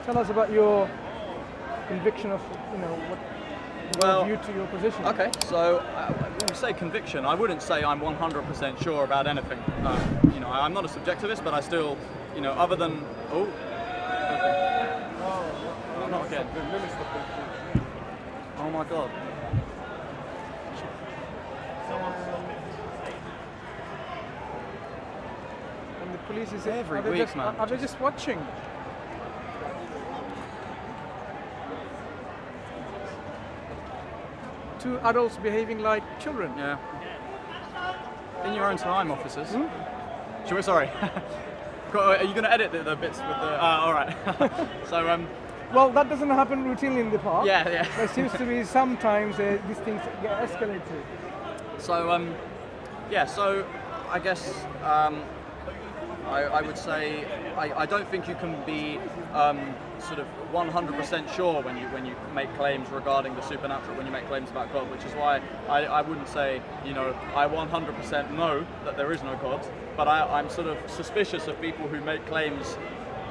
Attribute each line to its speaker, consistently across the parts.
Speaker 1: Tell us about your conviction of, what your view to your position.
Speaker 2: Okay, so when we say conviction, I wouldn't say I'm 100% sure about anything. I'm not a subjectivist, but I still, other than not again. Oh my God.
Speaker 1: And the police is
Speaker 2: every
Speaker 1: are they
Speaker 2: week,
Speaker 1: just,
Speaker 2: man.
Speaker 1: Are they just watching? Two adults behaving like children.
Speaker 2: Yeah. In your own time, officers. Should we? Sorry. Are you going to edit the bits with the? All right. So
Speaker 1: Well, that doesn't happen routinely in the park.
Speaker 2: Yeah.
Speaker 1: There seems to be sometimes these things get escalated.
Speaker 2: So So I guess I would say I don't think you can be sort of 100% sure when you make claims regarding the supernatural, when you make claims about God, which is why I wouldn't say I 100% know that there is no God, but I'm sort of suspicious of people who make claims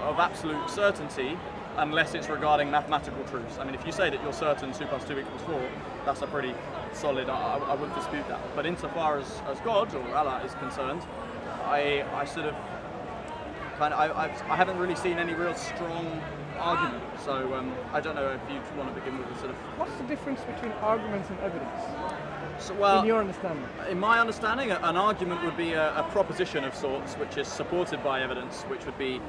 Speaker 2: of absolute certainty unless it's regarding mathematical truths. I mean, if you say that you're certain 2 + 2 = 4, that's a pretty solid, I wouldn't dispute that. But insofar as God or Allah is concerned, I sort of I haven't really seen any real strong argument. So I don't know if you want to begin with a sort of...
Speaker 1: What's the difference between arguments and evidence?
Speaker 2: So, well,
Speaker 1: in your understanding?
Speaker 2: In my understanding, an argument would be a proposition of sorts which is supported by evidence, which would be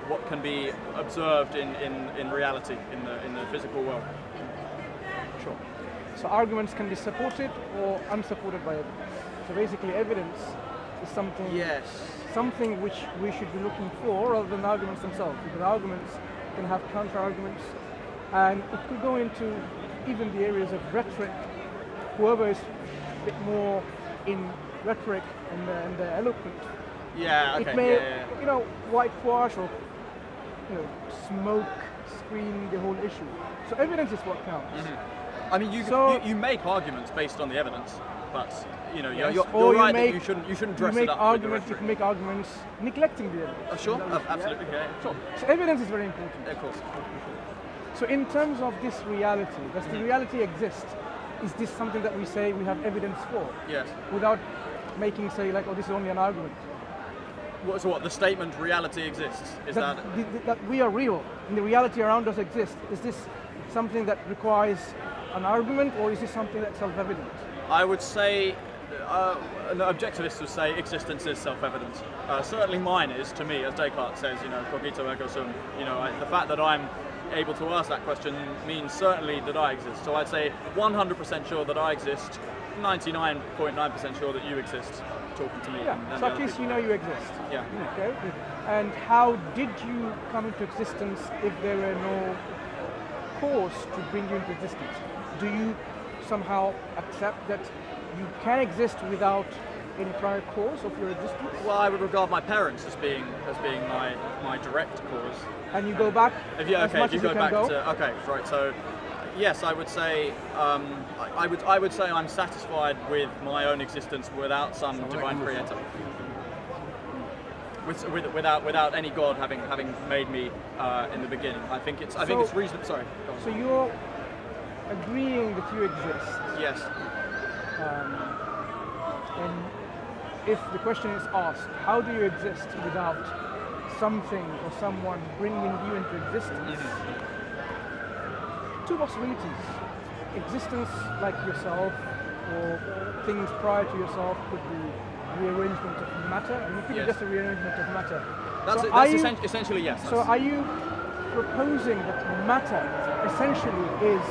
Speaker 2: what can be observed in reality, in the physical world.
Speaker 1: Sure. So arguments can be supported or unsupported by evidence. So basically evidence is something, something which we should be looking for rather than arguments themselves, because arguments can have counter-arguments, and it could go into even the areas of rhetoric. Whoever is a bit more in rhetoric and eloquent, it may whitewash or smoke screen the whole issue. So evidence is what counts.
Speaker 2: Mm-hmm. I mean, you make arguments based on the evidence, but you're right that you shouldn't dress it up with the rhetoric.
Speaker 1: You can make arguments neglecting the evidence.
Speaker 2: Sure, absolutely. Yeah.
Speaker 1: Sure. So evidence is very important.
Speaker 2: Yeah, of course.
Speaker 1: So in terms of this reality, does the reality exist? Is this something that we say we have evidence for?
Speaker 2: Yes.
Speaker 1: Without making say like, oh, this is only an argument.
Speaker 2: So what, the statement reality exists?
Speaker 1: That we are real and the reality around us exists. Is this something that requires an argument, or is this something that's self-evident?
Speaker 2: I would say, an objectivist would say existence is self-evident. Certainly mine is, to me, as Descartes says, cogito ergo sum. The fact that I'm able to ask that question means certainly that I exist. So I'd say 100% sure that I exist, 99.9% sure that you exist, talking to me.
Speaker 1: Yeah, so at least you know you exist.
Speaker 2: Yeah.
Speaker 1: Okay. And how did you come into existence if there were no cause to bring you into existence? Do you somehow accept that you can exist without any prior cause of your existence?
Speaker 2: Well, I would regard my parents as being my direct cause.
Speaker 1: And you go back
Speaker 2: if you go back to okay, right. So yes, I would say I would say I'm satisfied with my own existence without some divine creator. Without any God having made me in the beginning. I think it's reasonable. Sorry.
Speaker 1: So you're agreeing that you exist.
Speaker 2: Yes.
Speaker 1: And if the question is asked, how do you exist without something or someone bringing you into existence? Two possibilities. Existence like yourself, or things prior to yourself, could be rearrangement of matter, and it could be just a rearrangement of matter.
Speaker 2: That's essentially yes.
Speaker 1: So are you proposing that matter essentially is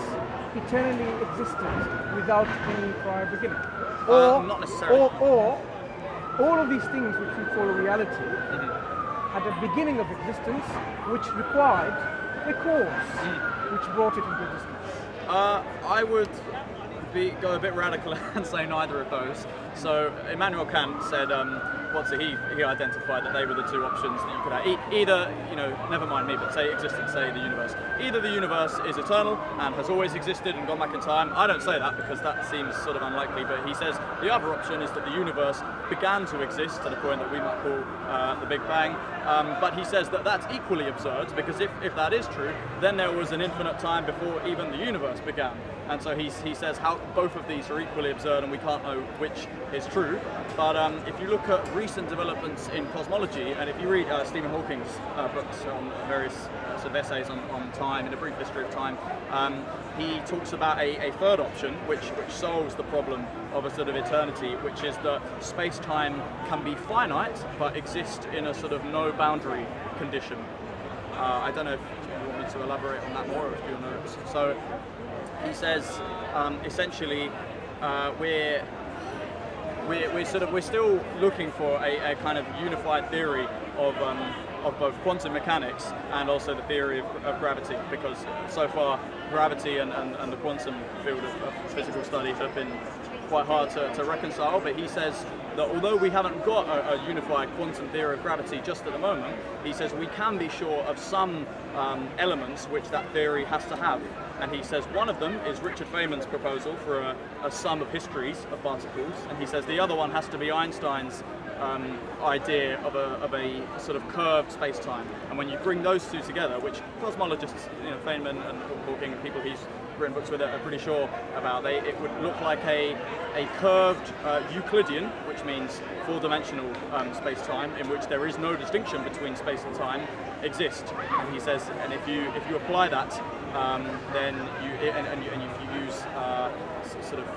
Speaker 1: eternally existent without any prior beginning? Or,
Speaker 2: not necessarily.
Speaker 1: Or all of these things which we call reality had a beginning of existence which required a cause which brought it into existence.
Speaker 2: I would go a bit radical and say neither of those. So Immanuel Kant said, he identified that they were the two options that you could have. Either, never mind me, but say existence, say the universe. Either the universe is eternal and has always existed and gone back in time. I don't say that because that seems sort of unlikely, but he says the other option is that the universe began to exist to the point that we might call the Big Bang. But he says that that's equally absurd because if that is true, then there was an infinite time before even the universe began. And so he says how both of these are equally absurd and we can't know which is true. But if you look at recent developments in cosmology, and if you read Stephen Hawking's books on various sort of essays on time, in a brief history of time, he talks about a third option which solves the problem of a sort of eternity, which is that space-time can be finite but exist in a sort of no boundary condition. I don't know if you want me to elaborate on that more or if you know. So he says essentially we're still looking for a kind of unified theory of both quantum mechanics and also the theory of gravity, because so far gravity and the quantum field of physical study have been quite hard to reconcile. But he says that although we haven't got a unified quantum theory of gravity just at the moment, he says we can be sure of some elements which that theory has to have. And he says one of them is Richard Feynman's proposal for a sum of histories of particles, and he says the other one has to be Einstein's idea of a sort of curved space-time. And when you bring those two together, which cosmologists, Feynman and Hawking and people he's written books with are pretty sure about, it would look like a curved Euclidean, which means four-dimensional space-time, in which there is no distinction between space and time, exist. And he says, and if you apply that, then you use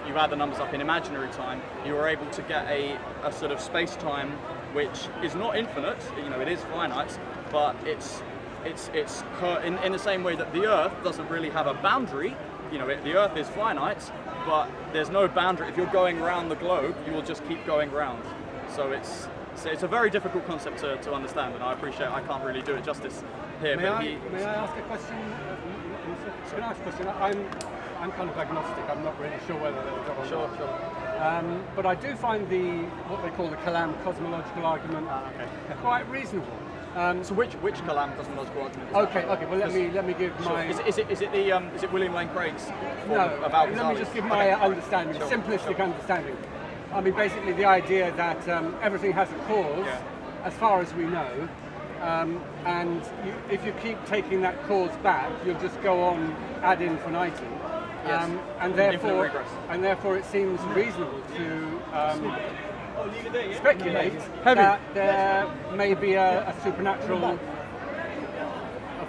Speaker 2: you add the numbers up in imaginary time, you are able to get a sort of space-time which is not infinite. It is finite, but it's in the same way that the Earth doesn't really have a boundary. The Earth is finite, but there's no boundary. If you're going around the globe, you will just keep going round. So it's a very difficult concept to understand, and I appreciate I can't really do it justice here.
Speaker 3: May I ask a question? Can I ask a question? I'm kind of agnostic. I'm not really sure whether there was or not.
Speaker 2: Sure.
Speaker 3: But I do find what they call the Kalam cosmological argument quite reasonable.
Speaker 2: So which Kalam cosmological argument?
Speaker 3: Okay. Well, let me give my.
Speaker 2: Is it William Lane Craig's?
Speaker 3: Let me just give my understanding, simplistic understanding. I mean, basically the idea that everything has a cause, as far as we know, and if you keep taking that cause back, you'll just go on ad infinitum.
Speaker 2: Yes.
Speaker 3: And therefore it seems reasonable to speculate that there may be a supernatural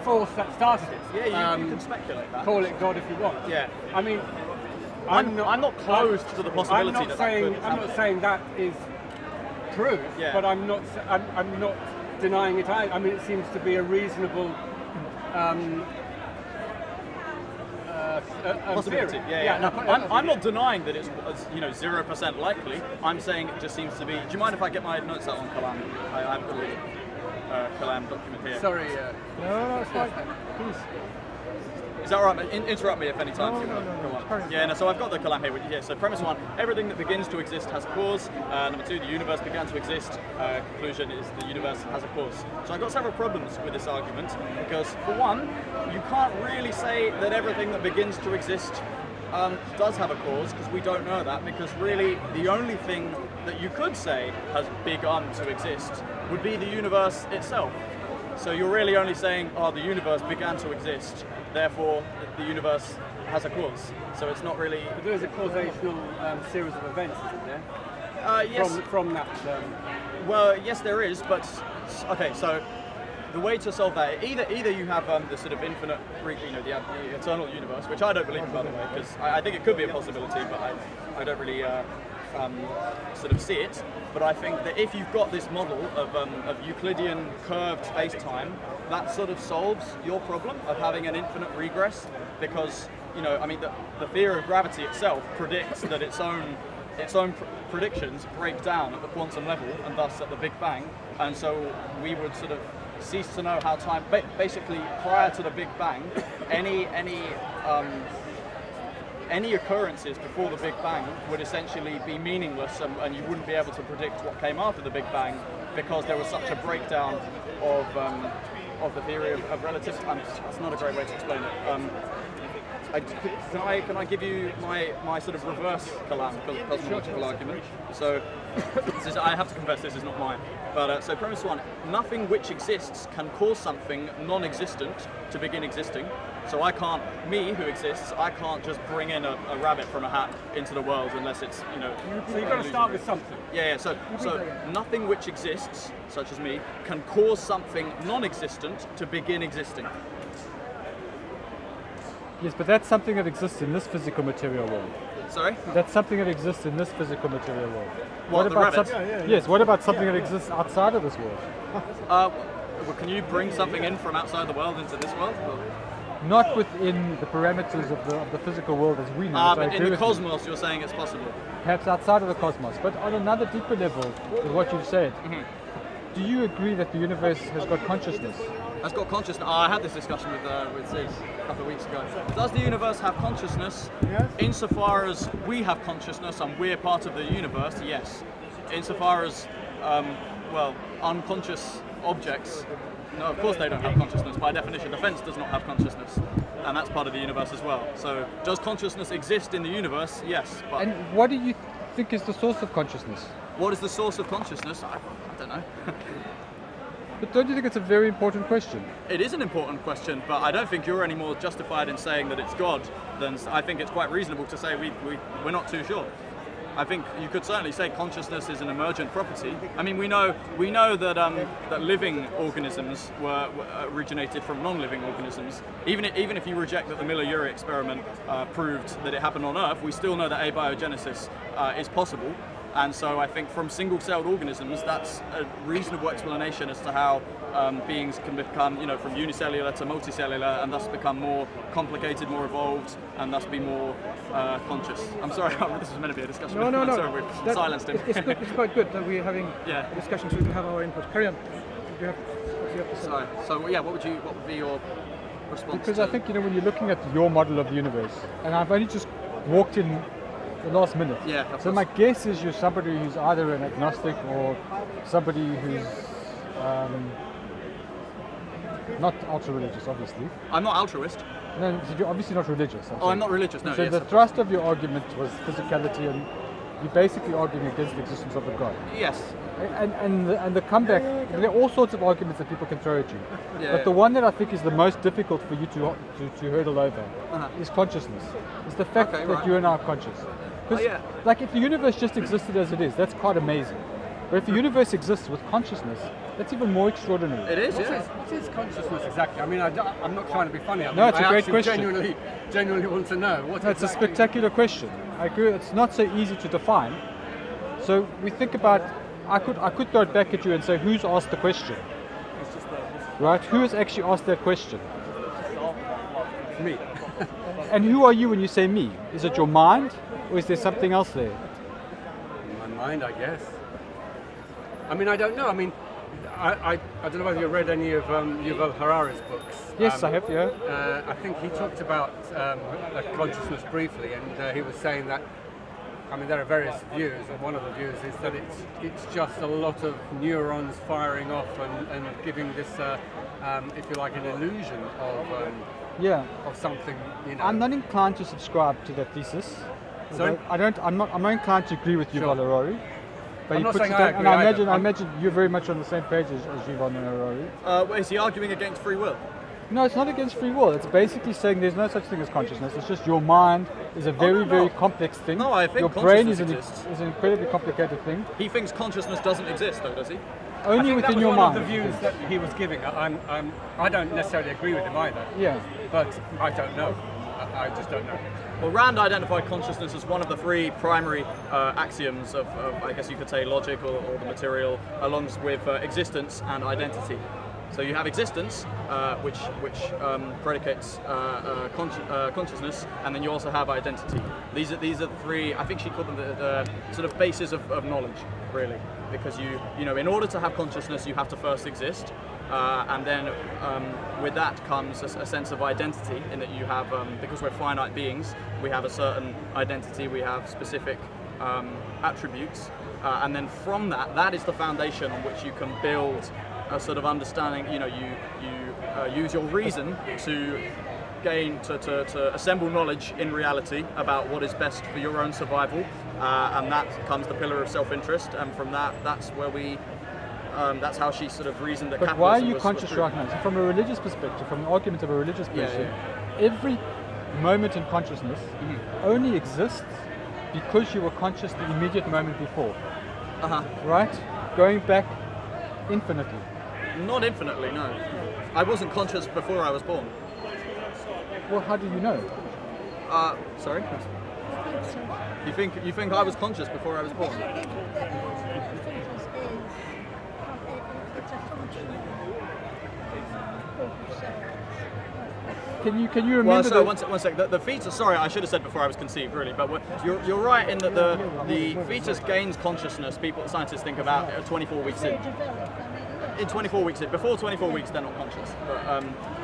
Speaker 3: force that started it.
Speaker 2: Yeah, you can speculate that.
Speaker 3: Call it God if you want.
Speaker 2: Yeah.
Speaker 3: I mean,
Speaker 2: I'm not closed to the possibility
Speaker 3: I'm not saying that is true, but I'm not denying it either. I mean, it seems to be a reasonable
Speaker 2: possibility. I'm not denying that it's 0% likely. I'm saying it just seems to be. Do you mind if I get my notes out on Kalam? I've got the Kalam document here.
Speaker 3: Sorry.
Speaker 1: No, it's fine. Please.
Speaker 2: Is that all right? Interrupt me if any time you want to go on. Yeah, so I've got the Kalam here. So premise one, everything that begins to exist has a cause. Number two, the universe began to exist. Conclusion is the universe has a cause. So I've got several problems with this argument because, for one, you can't really say that everything that begins to exist does have a cause, because we don't know that, because really the only thing that you could say has begun to exist would be the universe itself. So you're really only saying, the universe began to exist, therefore the universe has a cause. So it's not really...
Speaker 3: But there is a causational series of events, isn't there?
Speaker 2: Yes.
Speaker 3: From that...
Speaker 2: Well, yes there is, but... Okay, so the way to solve that, either you have the sort of infinite, the eternal universe, which I don't believe in, by the way, because I think it could be a possibility, but I don't really sort of see it. But I think that if you've got this model of Euclidean curved space-time, that sort of solves your problem of having an infinite regress, because the theory of gravity itself predicts that its own predictions break down at the quantum level and thus at the Big Bang, and so we would sort of cease to know how time. any occurrences before the Big Bang would essentially be meaningless, and you wouldn't be able to predict what came after the Big Bang because there was such a breakdown of the theory of relativity. That's not a great way to explain it. Can I give you my sort of reverse cosmological argument? So I have to confess this is not mine. But so premise one: nothing which exists can cause something non-existent to begin existing. So I can't, me who exists, I can't just bring in a rabbit from a hat into the world unless it's, you know.
Speaker 3: So you've got to start with something.
Speaker 2: Yeah. So nothing which exists, such as me, can cause something non-existent to begin existing.
Speaker 4: Yes, but that's something that exists in this physical material world.
Speaker 2: Sorry?
Speaker 4: That's something that exists in this physical material world.
Speaker 2: What about
Speaker 4: rabbits? Yes, what about something that exists outside of this world?
Speaker 2: Well, can you bring something in from outside the world into this world?
Speaker 4: Not within the parameters of the physical world as we know.
Speaker 2: But in the cosmos, you're saying it's possible.
Speaker 4: Perhaps outside of the cosmos, but on another deeper level, with what you've said, do you agree that the universe has got consciousness?
Speaker 2: Has got consciousness. I had this discussion with Sid a couple of weeks ago. Does the universe have consciousness?
Speaker 1: Yes.
Speaker 2: Insofar as we have consciousness and we're part of the universe, yes. Insofar as, unconscious objects, no, of course they don't have consciousness. By definition, the fence does not have consciousness, and that's part of the universe as well. So, does consciousness exist in the universe? Yes. But
Speaker 4: And what do you think is the source of consciousness?
Speaker 2: what is the source of consciousness? I don't know.
Speaker 4: But don't you think it's a very important question?
Speaker 2: It is an important question, but I don't think you're any more justified in saying that it's God than I think it's quite reasonable to say we're not too sure. I think you could certainly say consciousness is an emergent property. I mean, we know that that living organisms were originated from non-living organisms. Even if you reject that the Miller-Urey experiment proved that it happened on Earth, we still know that abiogenesis is possible. And so I think from single-celled organisms, that's a reasonable explanation as to how beings can become, from unicellular to multicellular, and thus become more complicated, more evolved, and thus be more conscious. I'm sorry, this was meant to be a discussion.
Speaker 1: No.
Speaker 2: I'm sorry, we silenced him.
Speaker 1: It's good. It's quite good that we're having
Speaker 2: Yeah.
Speaker 1: a discussion so we can have our input. Carry on. What do you have to say?
Speaker 2: Sorry. So yeah, what would be your response?
Speaker 4: Because
Speaker 2: to
Speaker 4: I think, when you're looking at your model of the universe, and I've only just walked in the last minute.
Speaker 2: Yeah, of
Speaker 4: so
Speaker 2: course.
Speaker 4: my guess is you're somebody who's either an agnostic or somebody who's not ultra-religious, obviously.
Speaker 2: I'm not altruist.
Speaker 4: No, so you're obviously not religious.
Speaker 2: I'm not religious. No.
Speaker 4: So
Speaker 2: Yes.
Speaker 4: the thrust of your argument was physicality, and you're basically arguing against the existence of a God.
Speaker 2: Yes.
Speaker 4: And the comeback, there are all sorts of arguments that people can throw at you.
Speaker 2: Yeah,
Speaker 4: But the one that I think is the most difficult for you to hurdle over is consciousness. It's the fact
Speaker 2: Okay,
Speaker 4: that
Speaker 2: right.
Speaker 4: you and I are conscious. Because,
Speaker 2: yeah.
Speaker 4: like, if the universe just existed as it is, that's quite amazing. But if the universe exists with consciousness, that's even more extraordinary.
Speaker 2: It is.
Speaker 3: What
Speaker 2: Yeah.
Speaker 3: is consciousness exactly? I mean, I'm not trying to be funny.
Speaker 4: No, it's a great
Speaker 3: I
Speaker 4: question.
Speaker 3: genuinely want to know. What
Speaker 4: That's
Speaker 3: exactly?
Speaker 4: a spectacular question. I agree. It's not so easy to define. So we think about. I could throw it back at you and say, who's asked the question? Right? Who has actually asked that question?
Speaker 3: Me.
Speaker 4: And who are you when you say me? Is it your mind, or is there something else there?
Speaker 3: My mind, I guess. I mean, I don't know. I mean, I don't know whether you read any of Yuval Harari's books.
Speaker 4: Yes, I have. Yeah.
Speaker 3: I think he talked about consciousness briefly, and he was saying that, I mean, there are various views, and one of the views is that it's just a lot of neurons firing off and giving this, if you like, an illusion of something.
Speaker 4: I'm not inclined to subscribe to that thesis.
Speaker 3: Sorry?
Speaker 4: I'm not inclined to agree with Yuval Harari. But
Speaker 3: I'm
Speaker 4: he
Speaker 3: not
Speaker 4: puts
Speaker 3: saying
Speaker 4: it
Speaker 3: I
Speaker 4: down, and I
Speaker 3: agree either.
Speaker 4: imagine you're very much on the same page as Yuval Harari.
Speaker 2: Is he arguing against free will?
Speaker 4: No, it's not against free will. It's basically saying there's no such thing as consciousness. It's just your mind is a very, very complex thing.
Speaker 2: No, I think
Speaker 4: your brain is
Speaker 2: consciousness
Speaker 4: an incredibly complicated thing.
Speaker 2: He thinks consciousness doesn't exist, though, does he?
Speaker 4: Only
Speaker 3: I think
Speaker 4: within
Speaker 3: that was
Speaker 4: your
Speaker 3: one
Speaker 4: mind.
Speaker 3: of the views that he was giving. I don't necessarily agree with him either.
Speaker 4: Yeah.
Speaker 3: But I don't know. I just don't know.
Speaker 2: Well, Rand identified consciousness as one of the three primary axioms of, I guess you could say, logic or the material, along with existence and identity. So you have existence, which predicates consciousness, and then you also have identity. These are the three. I think she called them the sort of bases of knowledge, really. because you know, in order to have consciousness, you have to first exist, and then with that comes a sense of identity, in that you have, because we're finite beings, we have a certain identity, we have specific attributes, and then from that is the foundation on which you can build a sort of understanding. You know, you use your reason to to assemble knowledge in reality about what is best for your own survival, and that comes the pillar of self-interest, and from that's where we that's how she sort of reasoned that.
Speaker 4: But why are you conscious right now? So from a religious perspective, from the argument of a religious person, every moment in consciousness only exists because you were conscious the immediate moment before. Right? Going back infinitely.
Speaker 2: Not infinitely, no. I wasn't conscious before I was born.
Speaker 4: Well, how do you know?
Speaker 2: Sorry? You think I was conscious before I was born?
Speaker 4: Can you remember?
Speaker 2: Well, so one sec. The fetus. Sorry, I should have said before I was conceived, really. But you're right in that the fetus gains consciousness. Scientists think about 24 weeks in. In 24 weeks in. Before 24 weeks, they're not conscious.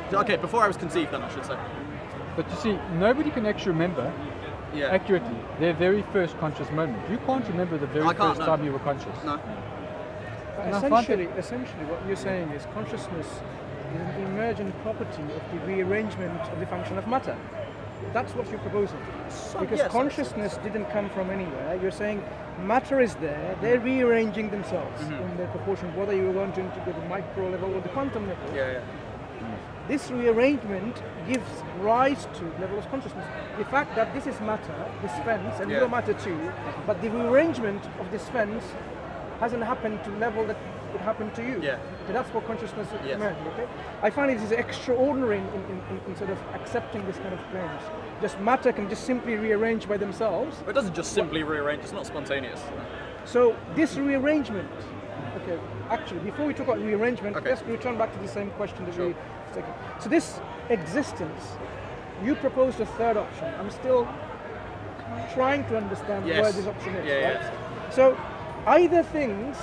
Speaker 2: But okay, before I was conceived, then I should say.
Speaker 4: But you see, nobody can actually remember accurately their very first conscious moment. You can't remember the very first time you were conscious.
Speaker 2: No.
Speaker 1: Essentially, what you're saying is consciousness is an emergent property of the rearrangement of the function of matter. That's what you're proposing. Because consciousness didn't come from anywhere. You're saying matter is there, they're rearranging themselves in their proportion, whether you want to integrate the micro level or the quantum level. This rearrangement gives rise to levels of consciousness. The fact that this is matter, this fence, and you're matter too, but the rearrangement of this fence hasn't happened to level that would happen to you. So that's what consciousness emerged. Okay, I find it is extraordinary in sort of accepting this kind of claims. Just matter can just simply rearrange by themselves.
Speaker 2: It doesn't just simply rearrange. It's not spontaneous.
Speaker 1: So this rearrangement. Okay, actually, before we talk about rearrangement, let's return back to the same question that we. So this existence, you proposed a third option. I'm still trying to understand where this option is. Right? So either things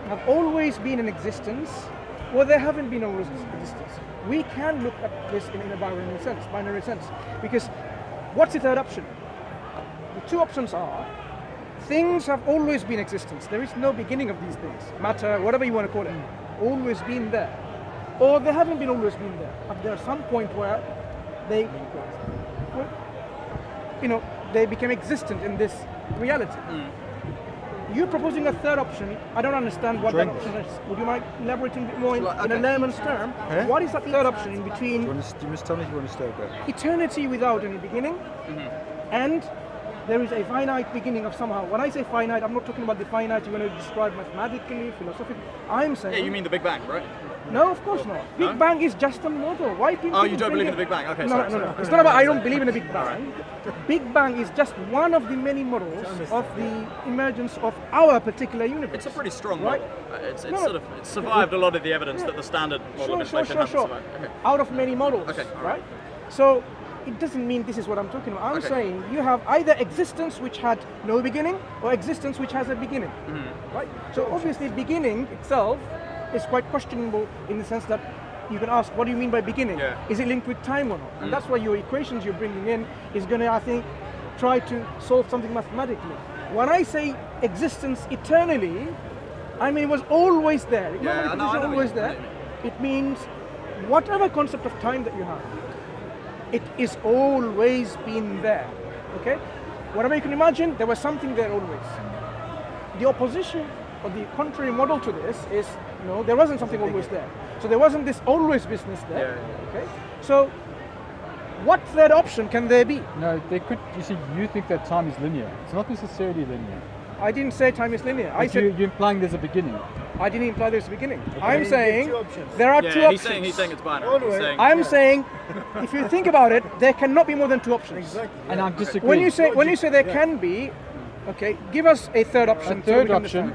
Speaker 1: have always been in existence, or they haven't been always in existence. We can look at this in a binary sense, because what's the third option? The two options are: things have always been in existence. There is no beginning of these things. Matter, whatever you want to call it, always been there. Or they haven't been always been there. But there's some point where they, they became existent in this reality. You're proposing a third option. I don't understand what that option is. Would you mind elaborating a bit more in a layman's term? What is that third option in between
Speaker 5: you must tell me if you want to stay there.
Speaker 1: Eternity without any beginning and there is a finite beginning of somehow. When I say finite, I'm not talking about the finite you're going to describe mathematically, philosophically. I'm saying...
Speaker 2: Yeah, you mean the Big Bang, right?
Speaker 1: No, of course not. Big Bang is just a model. Why people?
Speaker 2: Oh, you don't believe in the Big Bang? Okay,
Speaker 1: no. It's not about I don't believe in the Big Bang. Big Bang is just one of the many models of the emergence of our particular universe.
Speaker 2: It's a pretty strong model. It's survived a lot of the evidence that the standard model of inflation hasn't survived. Okay.
Speaker 1: Out of many models, right? So it doesn't mean this is what I'm talking about. I'm saying you have either existence which had no beginning or existence which has a beginning, right? So obviously beginning itself is quite questionable in the sense that you can ask, what do you mean by beginning? Is it linked with time or not? And that's why your equations you're bringing in is going to, I think, try to solve something mathematically. When I say existence eternally, I mean it was always there. Always there. It means whatever concept of time that you have, it is always been there. Okay? Whatever you can imagine, there was something there always. The opposition or the contrary model to this is, there wasn't something always there. So there wasn't this always business there. Okay? So what third option can there be?
Speaker 4: No, there could. You see, you think that time is linear. It's not necessarily linear.
Speaker 1: I didn't say time is linear. I said
Speaker 4: you're implying there's a beginning.
Speaker 1: I didn't imply there's a beginning. Okay. I'm saying there are two options.
Speaker 2: He's saying it's binary.
Speaker 1: I'm saying, if you think about it, there cannot be more than two options.
Speaker 5: Exactly.
Speaker 4: And I'm disagreeing.
Speaker 1: When you say there can be, okay, give us a third option.
Speaker 4: A third option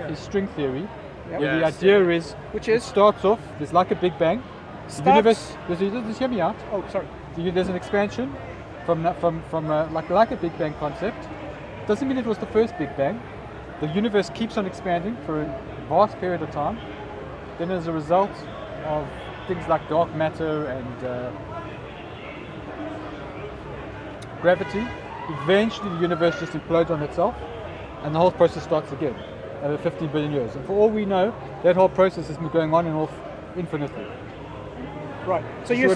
Speaker 4: is string theory. Where the idea is,
Speaker 1: which
Speaker 4: it starts off, there's like a Big Bang. The universe, just hear me out.
Speaker 1: Oh, sorry.
Speaker 4: There's an expansion from like a Big Bang concept. Doesn't mean it was the first Big Bang. the universe keeps on expanding for a vast period of time. Then as a result of things like dark matter and gravity, eventually the universe just implodes on itself and the whole process starts again over 15 billion years. And for all we know, that whole process has been going on and off infinitely.
Speaker 1: Right. So you're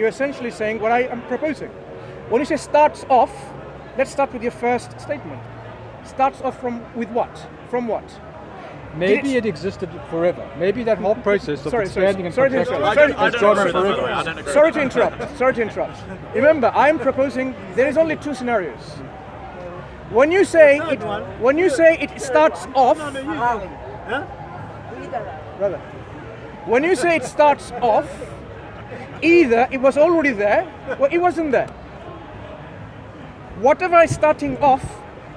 Speaker 1: essentially saying what I am proposing. When you say starts off, let's start with your first statement. Starts off with what? From what?
Speaker 4: Maybe it existed forever. Maybe that whole process of expanding and contracting
Speaker 1: has
Speaker 4: gone on forever.
Speaker 1: Sorry to interrupt. Remember, I'm proposing there is only two scenarios. When you say it starts off, brother. When you say it starts off, either it was already there or it wasn't there. Whatever is starting off,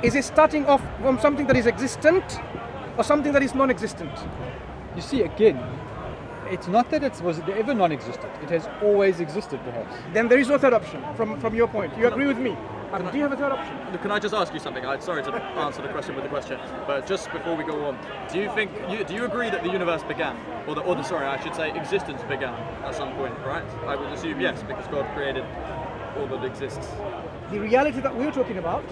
Speaker 1: is it starting off from something that is existent or something that is non-existent?
Speaker 4: You see, again, it's not that it was ever non-existent. It has always existed, perhaps.
Speaker 1: Then there is no third option from your point. You agree with me? Do you have a third option?
Speaker 2: Can I just ask you something? I'm sorry to answer the question with the question, but just before we go on, do you agree that the universe began, I should say existence began at some point, right? I would assume yes, because God created all that exists.
Speaker 1: The reality that we're talking about,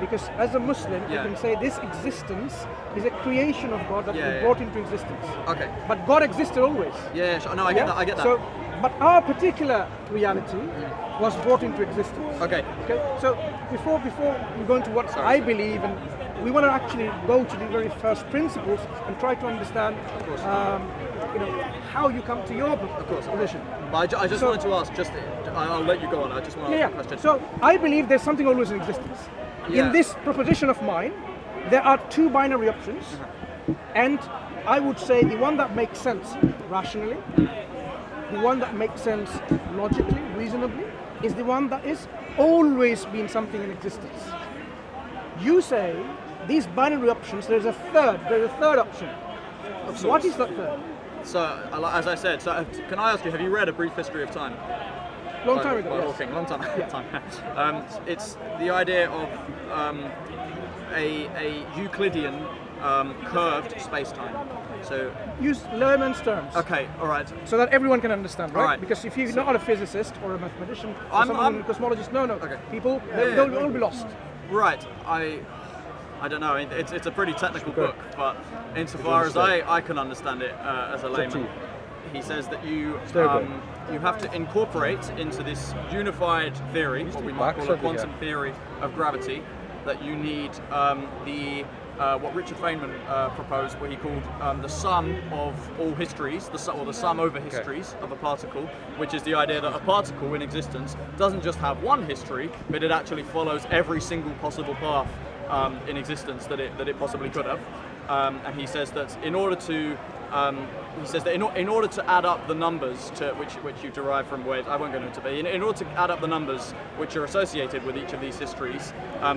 Speaker 1: because as a Muslim, you can say this existence is a creation of God that was brought into existence. Okay. But God existed always.
Speaker 2: Yeah, sure. No, I get that.
Speaker 1: So, but our particular reality was brought into existence.
Speaker 2: Okay.
Speaker 1: So before we go into what I believe, and we want to actually go to the very first principles and try to understand, how you come to your position.
Speaker 2: But I just wanted to ask. I'll let you go on. I just want to ask a question.
Speaker 1: So I believe there's something always in existence. In this proposition of mine, there are two binary options, and I would say the one that makes sense rationally, the one that makes sense logically, reasonably, is the one that is always been something in existence. You say these binary options, there's a third option. What is that third?
Speaker 2: So, as I said, can I ask you, have you read A Brief History of Time?
Speaker 1: Long time ago.
Speaker 2: Hawking, long time. It's the idea of a Euclidean curved space-time. So
Speaker 1: use layman's terms.
Speaker 2: Okay, all right.
Speaker 1: So that everyone can understand, right?
Speaker 2: All right.
Speaker 1: Because if you're not a physicist or a mathematician or someone a cosmologist, okay. People, they'll all be lost.
Speaker 2: Right. I don't know. It's a pretty technical book, but insofar as I can understand it as a layman, he says that you have to incorporate into this unified theory, what we might call a quantum theory of gravity, that you need what Richard Feynman proposed, what he called the sum of all histories, the sum over histories of a particle, which is the idea that a particle in existence doesn't just have one history, but it actually follows every single possible path in existence that it possibly could have. And he says that in order to add up the numbers to which you derive from waves, I won't go into it, but in order to add up the numbers which are associated with each of these histories,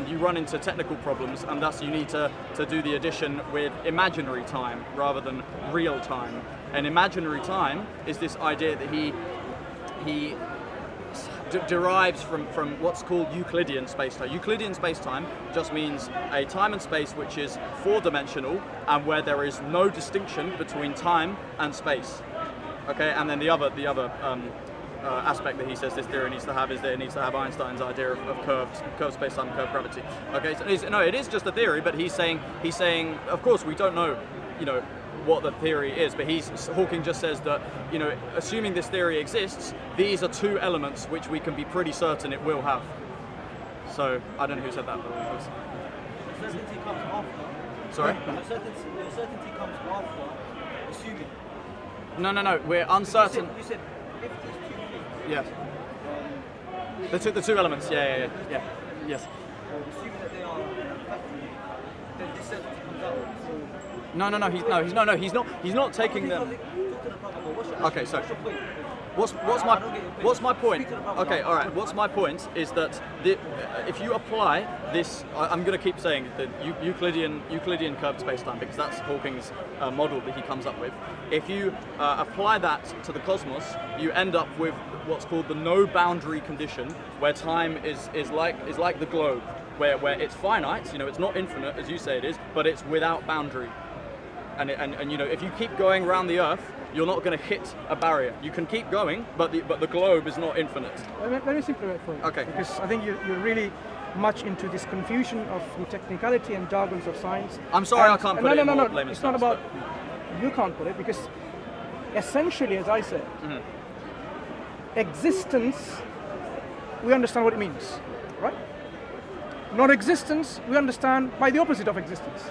Speaker 2: you run into technical problems, and thus you need to do the addition with imaginary time rather than real time. And imaginary time is this idea that he derives from what's called Euclidean space-time. Euclidean space-time just means a time and space which is four-dimensional and where there is no distinction between time and space. Okay, and then the other aspect that he says this theory needs to have is that it needs to have Einstein's idea of curved space-time and curved gravity. Okay, so it is just a theory, but he's saying, of course, we don't know, what the theory is, but Hawking just says that, assuming this theory exists, these are two elements which we can be pretty certain it will have. So, I don't know who said that, but it was...
Speaker 6: Certainty comes after.
Speaker 2: Sorry?
Speaker 6: Certainty comes after assuming.
Speaker 2: No, we're uncertain.
Speaker 6: You said if there's two things.
Speaker 2: Yes. The two elements, yeah. Yes.
Speaker 6: Assuming that they are then this certainty comes out.
Speaker 2: He's not taking them. Okay, so what's my point? Okay, all right. What's my point is that if you apply this, I'm going to keep saying the Euclidean curved spacetime because that's Hawking's model that he comes up with. If you apply that to the cosmos, you end up with what's called the no boundary condition, where time is like the globe. where it's finite, you know, it's not infinite as you say it is, but it's without boundary. And you know, if you keep going around the Earth, you're not going to hit a barrier. You can keep going, but the globe is not infinite.
Speaker 1: Let me simplify it for you.
Speaker 2: Okay.
Speaker 1: Because I think you're really much into this confusion of the technicality and jargons of science.
Speaker 2: I'm sorry, I can't put it in more layman's
Speaker 1: It's not
Speaker 2: terms,
Speaker 1: about you can't put it, because essentially, as I said, existence, we understand what it means, right? Non-existence, we understand by the opposite of existence.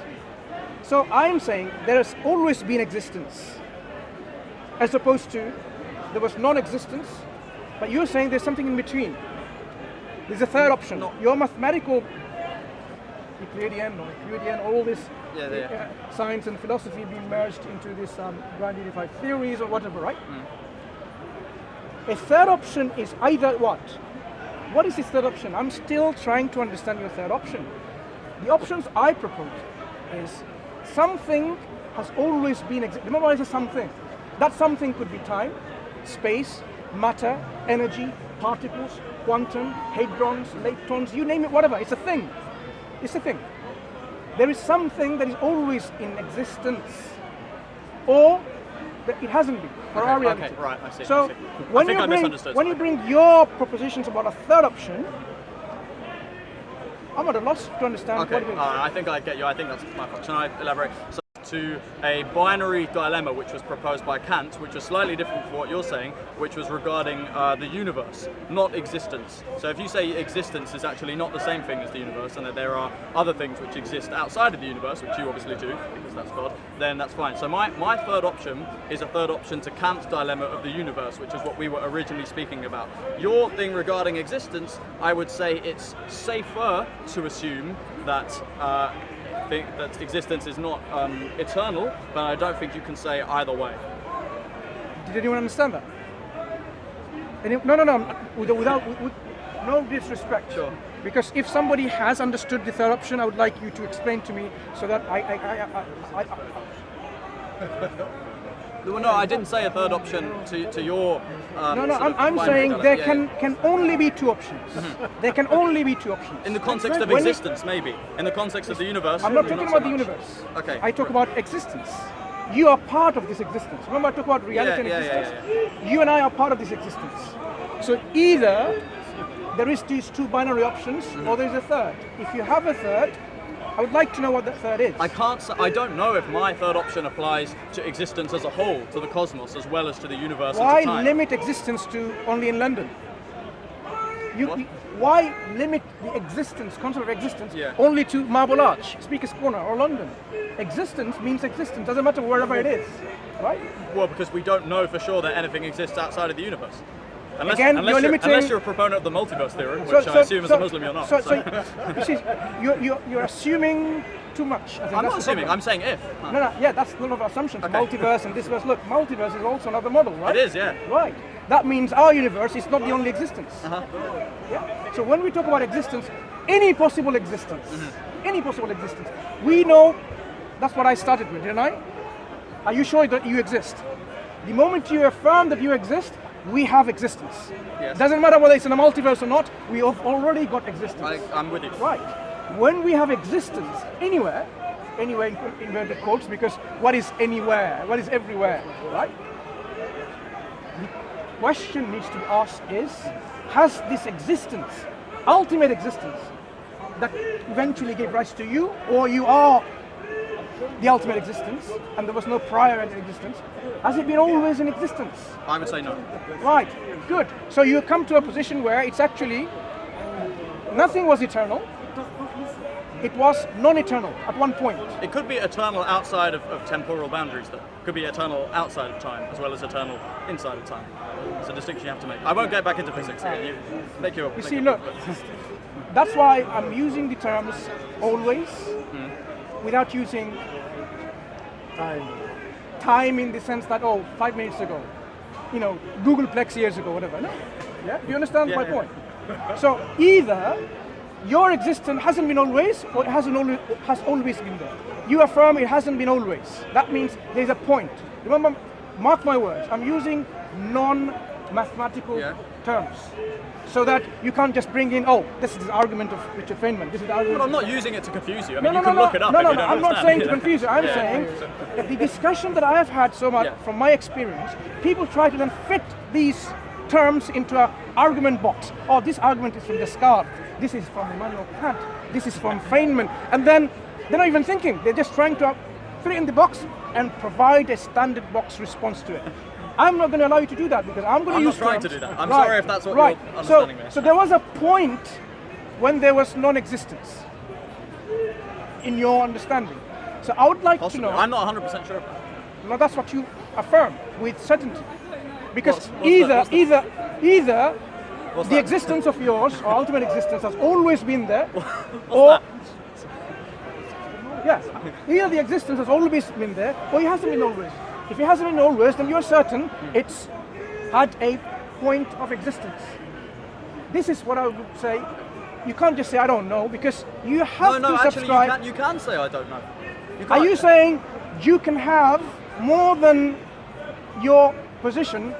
Speaker 1: So I'm saying there has always been existence, as opposed to there was non-existence, but you're saying there's something in between. There's a third option. Your mathematical Euclidean, all this science and philosophy being merged into this grand unified theories or whatever, right? A third option is either what? What is this third option? I'm still trying to understand your third option. The options I propose is something has always been existing. Remember, I said something. That something could be time, space, matter, energy, particles, quantum, hadrons, leptons, you name it, whatever. It's a thing. It's a thing. There is something that is always in existence, or that it hasn't been for our reality.
Speaker 2: Okay, right, I see.
Speaker 1: So
Speaker 2: I see.
Speaker 1: when you bring your propositions about a third option, I'm at a loss to understand what it is.
Speaker 2: I think I get you. I think that's my function. I elaborate. So to a binary dilemma which was proposed by Kant, which was slightly different from what you're saying, which was regarding the universe, not existence. So if you say existence is actually not the same thing as the universe, and that there are other things which exist outside of the universe, which you obviously do, because that's God, then that's fine. So my third option is a third option to Kant's dilemma of the universe, which is what we were originally speaking about. Your thing regarding existence, I would say it's safer to assume that that existence is not eternal, but I don't think you can say either way.
Speaker 1: Did anyone understand that? No. Without no disrespect.
Speaker 2: Sure.
Speaker 1: Because if somebody has understood the third option, I would like you to explain to me so that
Speaker 2: Well, no, I didn't say a third option to your.
Speaker 1: I'm saying there can only be two options. There can only be two options.
Speaker 2: In the context of existence, maybe. In the context of the universe.
Speaker 1: I'm not talking about the universe.
Speaker 2: Okay.
Speaker 1: I talk about existence. You are part of this existence. Remember, I talk about reality and existence. You and I are part of this existence. So either there is these two binary options, or there is a third. If you have a third, I would like to know what that third is.
Speaker 2: I don't know if my third option applies to existence as a whole, to the cosmos, as well as to the universe and to time.
Speaker 1: Why limit existence to only in London? Why limit the existence, concept of existence, only to Marble Arch, Speaker's Corner, or London? Existence means existence, doesn't matter wherever it is, right?
Speaker 2: Well, because we don't know for sure that anything exists outside of the universe.
Speaker 1: Unless
Speaker 2: you're a proponent of the multiverse theory, which I assume as a Muslim you're not.
Speaker 1: You see, you're assuming too much.
Speaker 2: I'm not assuming, I'm saying if.
Speaker 1: That's a lot of assumptions. Okay. Multiverse and this verse. Look, multiverse is also another model, right?
Speaker 2: It is, yeah.
Speaker 1: Right. That means our universe is not the only existence. Yeah. So when we talk about existence, any possible existence, we know, that's what I started with, didn't I? Are you sure that you exist? The moment you affirm that you exist, we have existence.
Speaker 2: Yes.
Speaker 1: Doesn't matter whether it's in a multiverse or not, we have already got existence.
Speaker 2: I'm with you.
Speaker 1: Right. When we have existence anywhere in inverted quotes, because what is anywhere? What is everywhere? Right? The question needs to be asked is, has this existence, ultimate existence, that eventually gave rise to you, or you are the ultimate existence, and there was no prior existence, has it been always in existence?
Speaker 2: I would say no.
Speaker 1: Right, good. So you come to a position where it's actually, nothing was eternal, it was non-eternal at one point.
Speaker 2: It could be eternal outside of temporal boundaries, though. It could be eternal outside of time, as well as eternal inside of time. It's a distinction you have to make. I won't get back into physics again.
Speaker 1: You see, look, that's why I'm using the terms always, without using time in the sense that, 5 minutes ago, Googleplex years ago, whatever. No? Yeah? Do you understand my point? So either your existence hasn't been always, or it has always been there. You affirm it hasn't been always. That means there's a point. Remember, mark my words, I'm using mathematical terms, so that you can't just bring in, oh, this is the argument of Richard Feynman. This is the argument.
Speaker 2: But I'm not using it to confuse you. I mean, you can look it up.
Speaker 1: No,
Speaker 2: if you don't
Speaker 1: I'm not
Speaker 2: understand.
Speaker 1: saying to confuse you. I'm saying that the discussion that I have had so much from my experience, people try to then fit these terms into an argument box. Oh, this argument is from Descartes. This is from Immanuel Kant. This is from Feynman. And then they're not even thinking. They're just trying to fit it in the box and provide a standard box response to it. I'm not going to allow you to do that because I'm going to use
Speaker 2: I'm not trying to do that. I'm sorry if that's what you're understanding me.
Speaker 1: So there was a point when there was non-existence in your understanding. So I would like to know.
Speaker 2: I'm not 100% sure of that.
Speaker 1: No, that's what you affirm with certainty. Because
Speaker 2: What's
Speaker 1: either
Speaker 2: What's
Speaker 1: the
Speaker 2: that?
Speaker 1: existence of yours or ultimate existence has always been there,
Speaker 2: What's
Speaker 1: or
Speaker 2: that?
Speaker 1: yes, either the existence has always been there, or it hasn't been always. If it hasn't been always, then you're certain it's had a point of existence. This is what I would say. You can't just say I don't know, because you have to
Speaker 2: actually,
Speaker 1: subscribe.
Speaker 2: you can say I don't know.
Speaker 1: Are you saying you can have more than your position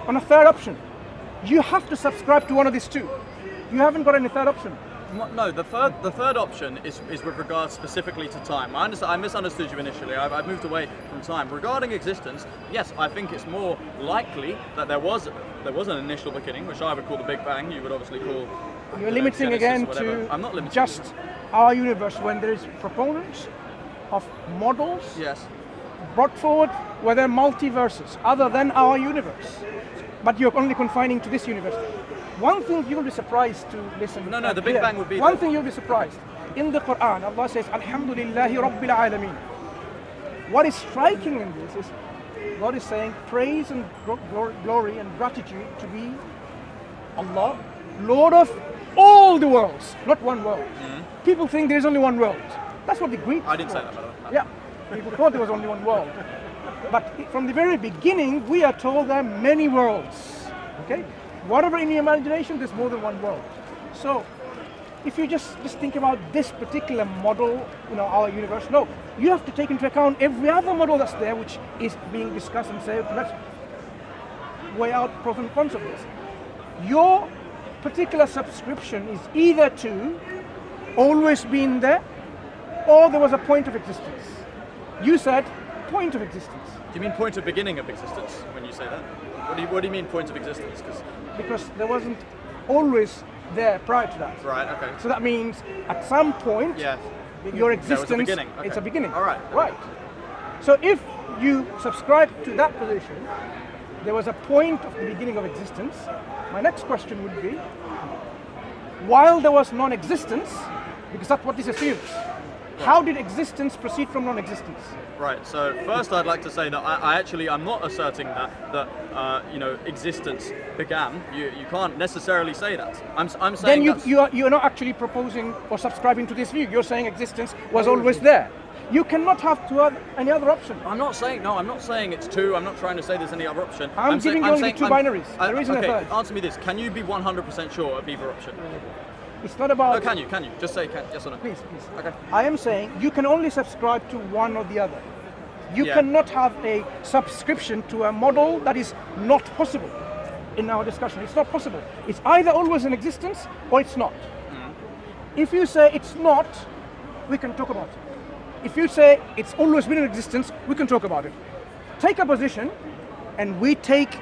Speaker 1: on a third option? You have to subscribe to one of these two. You haven't got any third option.
Speaker 2: No, the third option is with regards specifically to time. I misunderstood you initially. I've moved away from time. Regarding existence, yes, I think it's more likely that there was an initial beginning, which I would call the Big Bang. You would obviously call.
Speaker 1: You're limiting again to
Speaker 2: I'm not limiting
Speaker 1: just our universe when there is proponents of models brought forward where there are multiverses other than our universe, but you're only confining to this universe. One thing you'll be surprised to listen.
Speaker 2: No, the Big Bang would be.
Speaker 1: One thing you'll be surprised. In the Quran, Allah says, Alhamdulillahi Rabbil Alameen. What is striking in this is God is saying praise and glory and gratitude to be Allah, Lord of all the worlds, not one world. People think there's only one world. That's what the Greeks
Speaker 2: I didn't say
Speaker 1: thought.
Speaker 2: that, by the way.
Speaker 1: Yeah, people thought there was only one world. But from the very beginning, we are told there are many worlds. Okay? Whatever in your imagination, there's more than one world. So, if you just think about this particular model, our universe, no, you have to take into account every other model that's there, which is being discussed, and say, let's weigh out pros and cons of this. Your particular subscription is either to always been there, or there was a point of existence. You said point of existence.
Speaker 2: Do you mean point of beginning of existence when you say that? What do you mean point of existence?
Speaker 1: Because there wasn't always there prior to that.
Speaker 2: Right. Okay.
Speaker 1: So that means at some point, your existence,
Speaker 2: there was a beginning. Okay.
Speaker 1: It's a beginning.
Speaker 2: All right.
Speaker 1: Right. So if you subscribe to that position, there was a point of the beginning of existence. My next question would be, while there was non-existence, because that's what this assumes, how did existence proceed from non-existence?
Speaker 2: Right. So first, I'd like to say that I'm not asserting that existence began. You can't necessarily say that. I'm saying.
Speaker 1: Then you're not actually proposing or subscribing to this view. You're saying existence was always there. You cannot have any other option.
Speaker 2: I'm not saying it's two. I'm not trying to say there's any other option.
Speaker 1: I'm giving you only two binaries. There isn't a third.
Speaker 2: Answer me this. Can you be 100% sure of either option?
Speaker 1: It's not about.
Speaker 2: No, can you? Just say yes or no.
Speaker 1: Please.
Speaker 2: Okay.
Speaker 1: I am saying you can only subscribe to one or the other. You cannot have a subscription to a model that is not possible in our discussion. It's not possible. It's either always in existence or it's not. If you say it's not, we can talk about it. If you say it's always been in existence, we can talk about it. Take a position, and we take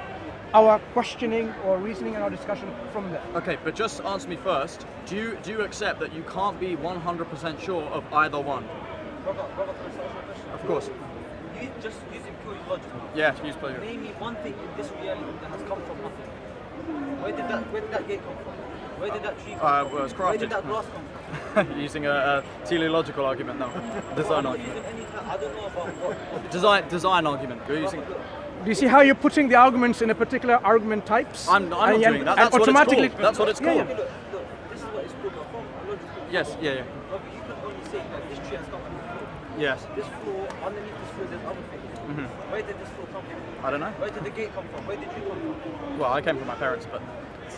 Speaker 1: our questioning or reasoning and our discussion from there.
Speaker 2: Okay, but just answer me first. Do you accept that you can't be 100% sure of either one? Of course.
Speaker 6: Just using pure logic.
Speaker 2: Yeah, use pure.
Speaker 6: Name me one thing in this reality that has come from nothing. Where did that gate come from? Where did that tree come from?
Speaker 2: Well, it was crafted.
Speaker 6: Where did that grass come from?
Speaker 2: Using a teleological argument, no. Design argument.
Speaker 6: I don't know about what.
Speaker 2: Design argument. You're using.
Speaker 1: Do you see how you're putting the arguments in a particular argument types?
Speaker 2: I'm not doing that. That's what it's called. That's what it's called.
Speaker 6: Look, this is what it's called. A logical.
Speaker 2: Yes. Yeah.
Speaker 6: You can only say that this tree has come from the floor.
Speaker 2: Yes.
Speaker 6: This floor, underneath this floor, there's other things. Where did this floor come from?
Speaker 2: I don't know.
Speaker 6: Where did the gate come from? Where did you come from?
Speaker 2: Well, I came from my parents, but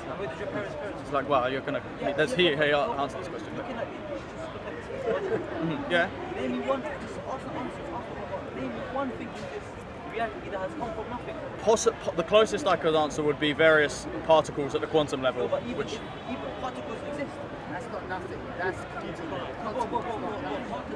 Speaker 6: And where did your parents'
Speaker 2: it's like, well, you're gonna. There's here. Answer this question.
Speaker 6: Looking at you, just look at this.
Speaker 2: Yeah.
Speaker 6: Name me one. Just answer. Name me one thing in this reality that has come from nothing.
Speaker 2: The closest I could answer would be various particles at the quantum level,
Speaker 6: But even,
Speaker 2: which
Speaker 6: even particles exist.
Speaker 7: That's not nothing. That's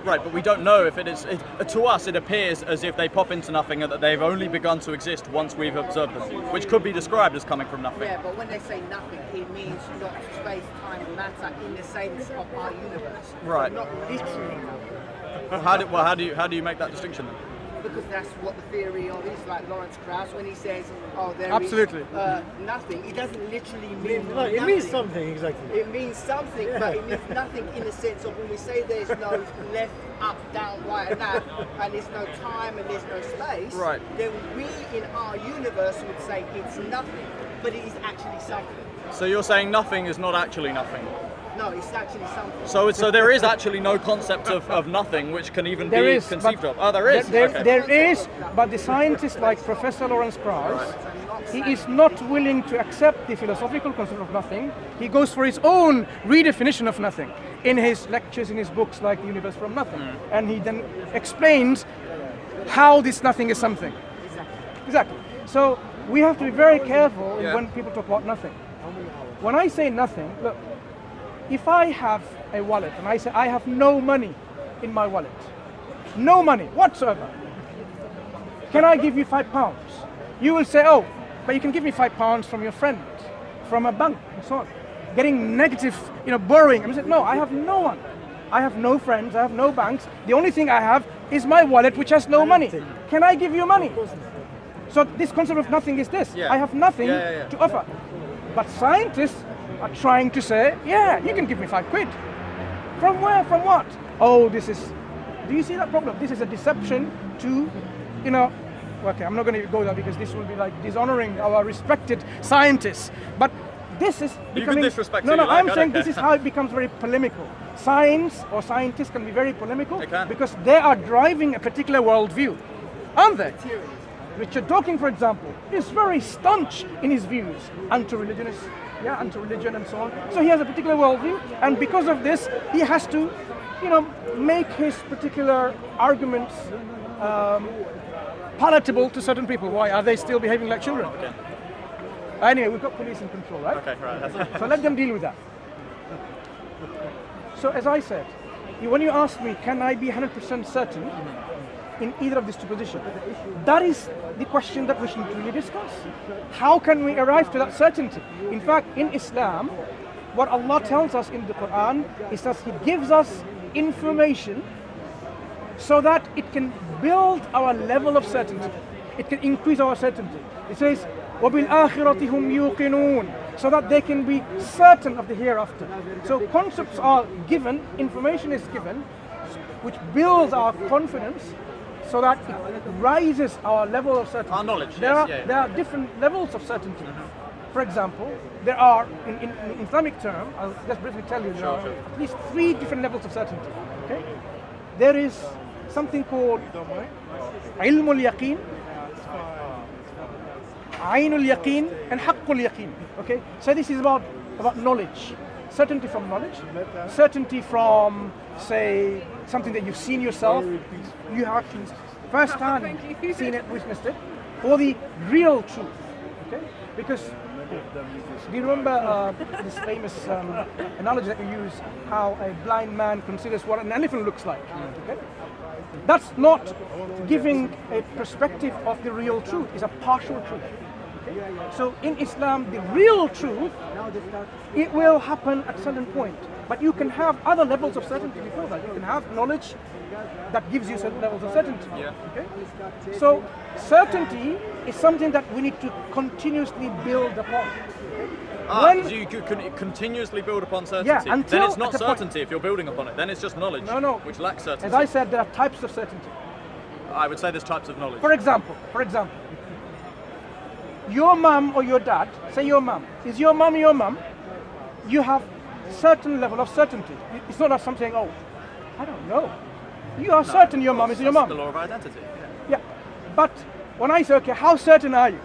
Speaker 2: right, but we don't know if it is. To us, it appears as if they pop into nothing and that they've only begun to exist once we've observed them, which could be described as coming from nothing.
Speaker 7: Yeah, but when they say nothing, it means not space, time, and matter in the sense of our universe.
Speaker 2: Right.
Speaker 7: Not literally nothing.
Speaker 2: How do you make that distinction then?
Speaker 7: Because that's what the theory of is, like Lawrence Krauss, when he says, oh, there
Speaker 1: Absolutely.
Speaker 7: is nothing, it doesn't literally mean
Speaker 8: Like, it
Speaker 7: nothing.
Speaker 8: means something, exactly.
Speaker 7: It means something, but it means nothing in the sense of when we say there's no left, up, down, right, and that, and there's no time and there's no space,
Speaker 2: Right.
Speaker 7: then we in our universe would say it's nothing, but it is actually something.
Speaker 2: So you're saying nothing is not actually nothing.
Speaker 7: No, it's actually something.
Speaker 2: So there is actually no concept of nothing which can even
Speaker 1: There
Speaker 2: be
Speaker 1: is,
Speaker 2: conceived
Speaker 1: but
Speaker 2: of. Oh, there is. Okay.
Speaker 1: There is, but the scientists like Professor Lawrence Krauss, he is not willing to accept the philosophical concept of nothing. He goes for his own redefinition of nothing in his lectures, in his books like The Universe from Nothing. And he then explains how this nothing is something. Exactly. So we have to be very careful when people talk about nothing. When I say nothing, look, if I have a wallet and I say I have no money in my wallet, no money whatsoever, can I give you £5? You will say, oh, but you can give me £5 from your friend, from a bank, and so on. Getting negative, borrowing. I said, no, I have no one. I have no friends, I have no banks. The only thing I have is my wallet, which has no money. Can I give you money? So this concept of nothing is this.
Speaker 2: Yeah.
Speaker 1: I have nothing to offer. But scientists are trying to say, yeah, you can give me £5. From where? From what? Oh, do you see that problem? This is a deception to, okay, I'm not going to go there because this will be like dishonoring our respected scientists. But this is becoming...
Speaker 2: You can disrespect
Speaker 1: No,
Speaker 2: who you like,
Speaker 1: I'm
Speaker 2: I
Speaker 1: saying
Speaker 2: don't
Speaker 1: this is
Speaker 2: care.
Speaker 1: how it becomes very polemical. Science or scientists can be very polemical
Speaker 2: They can.
Speaker 1: because they are driving a particular worldview, aren't they? Richard Dawkins, for example, is very staunch in his views, anti-religionist, anti-religion and so on. So he has a particular worldview, and because of this, he has to, make his particular arguments palatable to certain people. Why are they still behaving like children?
Speaker 2: Okay.
Speaker 1: Anyway, we've got police in control, right?
Speaker 2: Okay, right.
Speaker 1: So let them deal with that. So as I said, when you ask me, can I be 100% certain in either of these two positions? That is the question that we should really discuss. How can we arrive to that certainty? In fact, in Islam, what Allah tells us in the Quran is that He gives us information so that it can build our level of certainty. It can increase our certainty. It says, وَبِالْآخِرَةِ هُمْ يُوقِنُونَ, so that they can be certain of the hereafter. So concepts are given, information is given, which builds our confidence so that it rises our level of certainty.
Speaker 2: Our knowledge,
Speaker 1: There
Speaker 2: yes,
Speaker 1: are different levels of certainty. For example, there are, in Islamic term, I'll just briefly tell you, there are at least 3 different levels of certainty. Okay? There is something called ilmul yaqeen, ainul yaqeen, and haqqul yaqeen. Okay? So this is about knowledge. Certainty from knowledge, certainty from, say, something that you've seen yourself, you have actually first-hand seen it, witnessed it, or the real truth. Okay? Because do you remember this famous analogy that we use, how a blind man considers what an elephant looks like? Okay? That's not giving a perspective of the real truth, it's a partial truth. Okay? So in Islam, the real truth, it will happen at a certain point. But you can have other levels of certainty before that. You can have knowledge that gives you certain levels of certainty.
Speaker 2: Yeah.
Speaker 1: Okay? So certainty is something that we need to continuously build upon.
Speaker 2: So you can continuously build upon certainty.
Speaker 1: Yeah, until
Speaker 2: then it's not
Speaker 1: at the point-
Speaker 2: certainty if you're building upon it. Then it's just knowledge, which lacks certainty.
Speaker 1: As I said, there are types of certainty.
Speaker 2: I would say there's types of knowledge.
Speaker 1: For example, your mum or your dad, say your mum, is your mum your mum? You have certain level of certainty. It's not something, oh, I don't know. You are certain your mum is your mum.
Speaker 2: The law of identity.
Speaker 1: Yeah, but when I say, okay, how certain are you?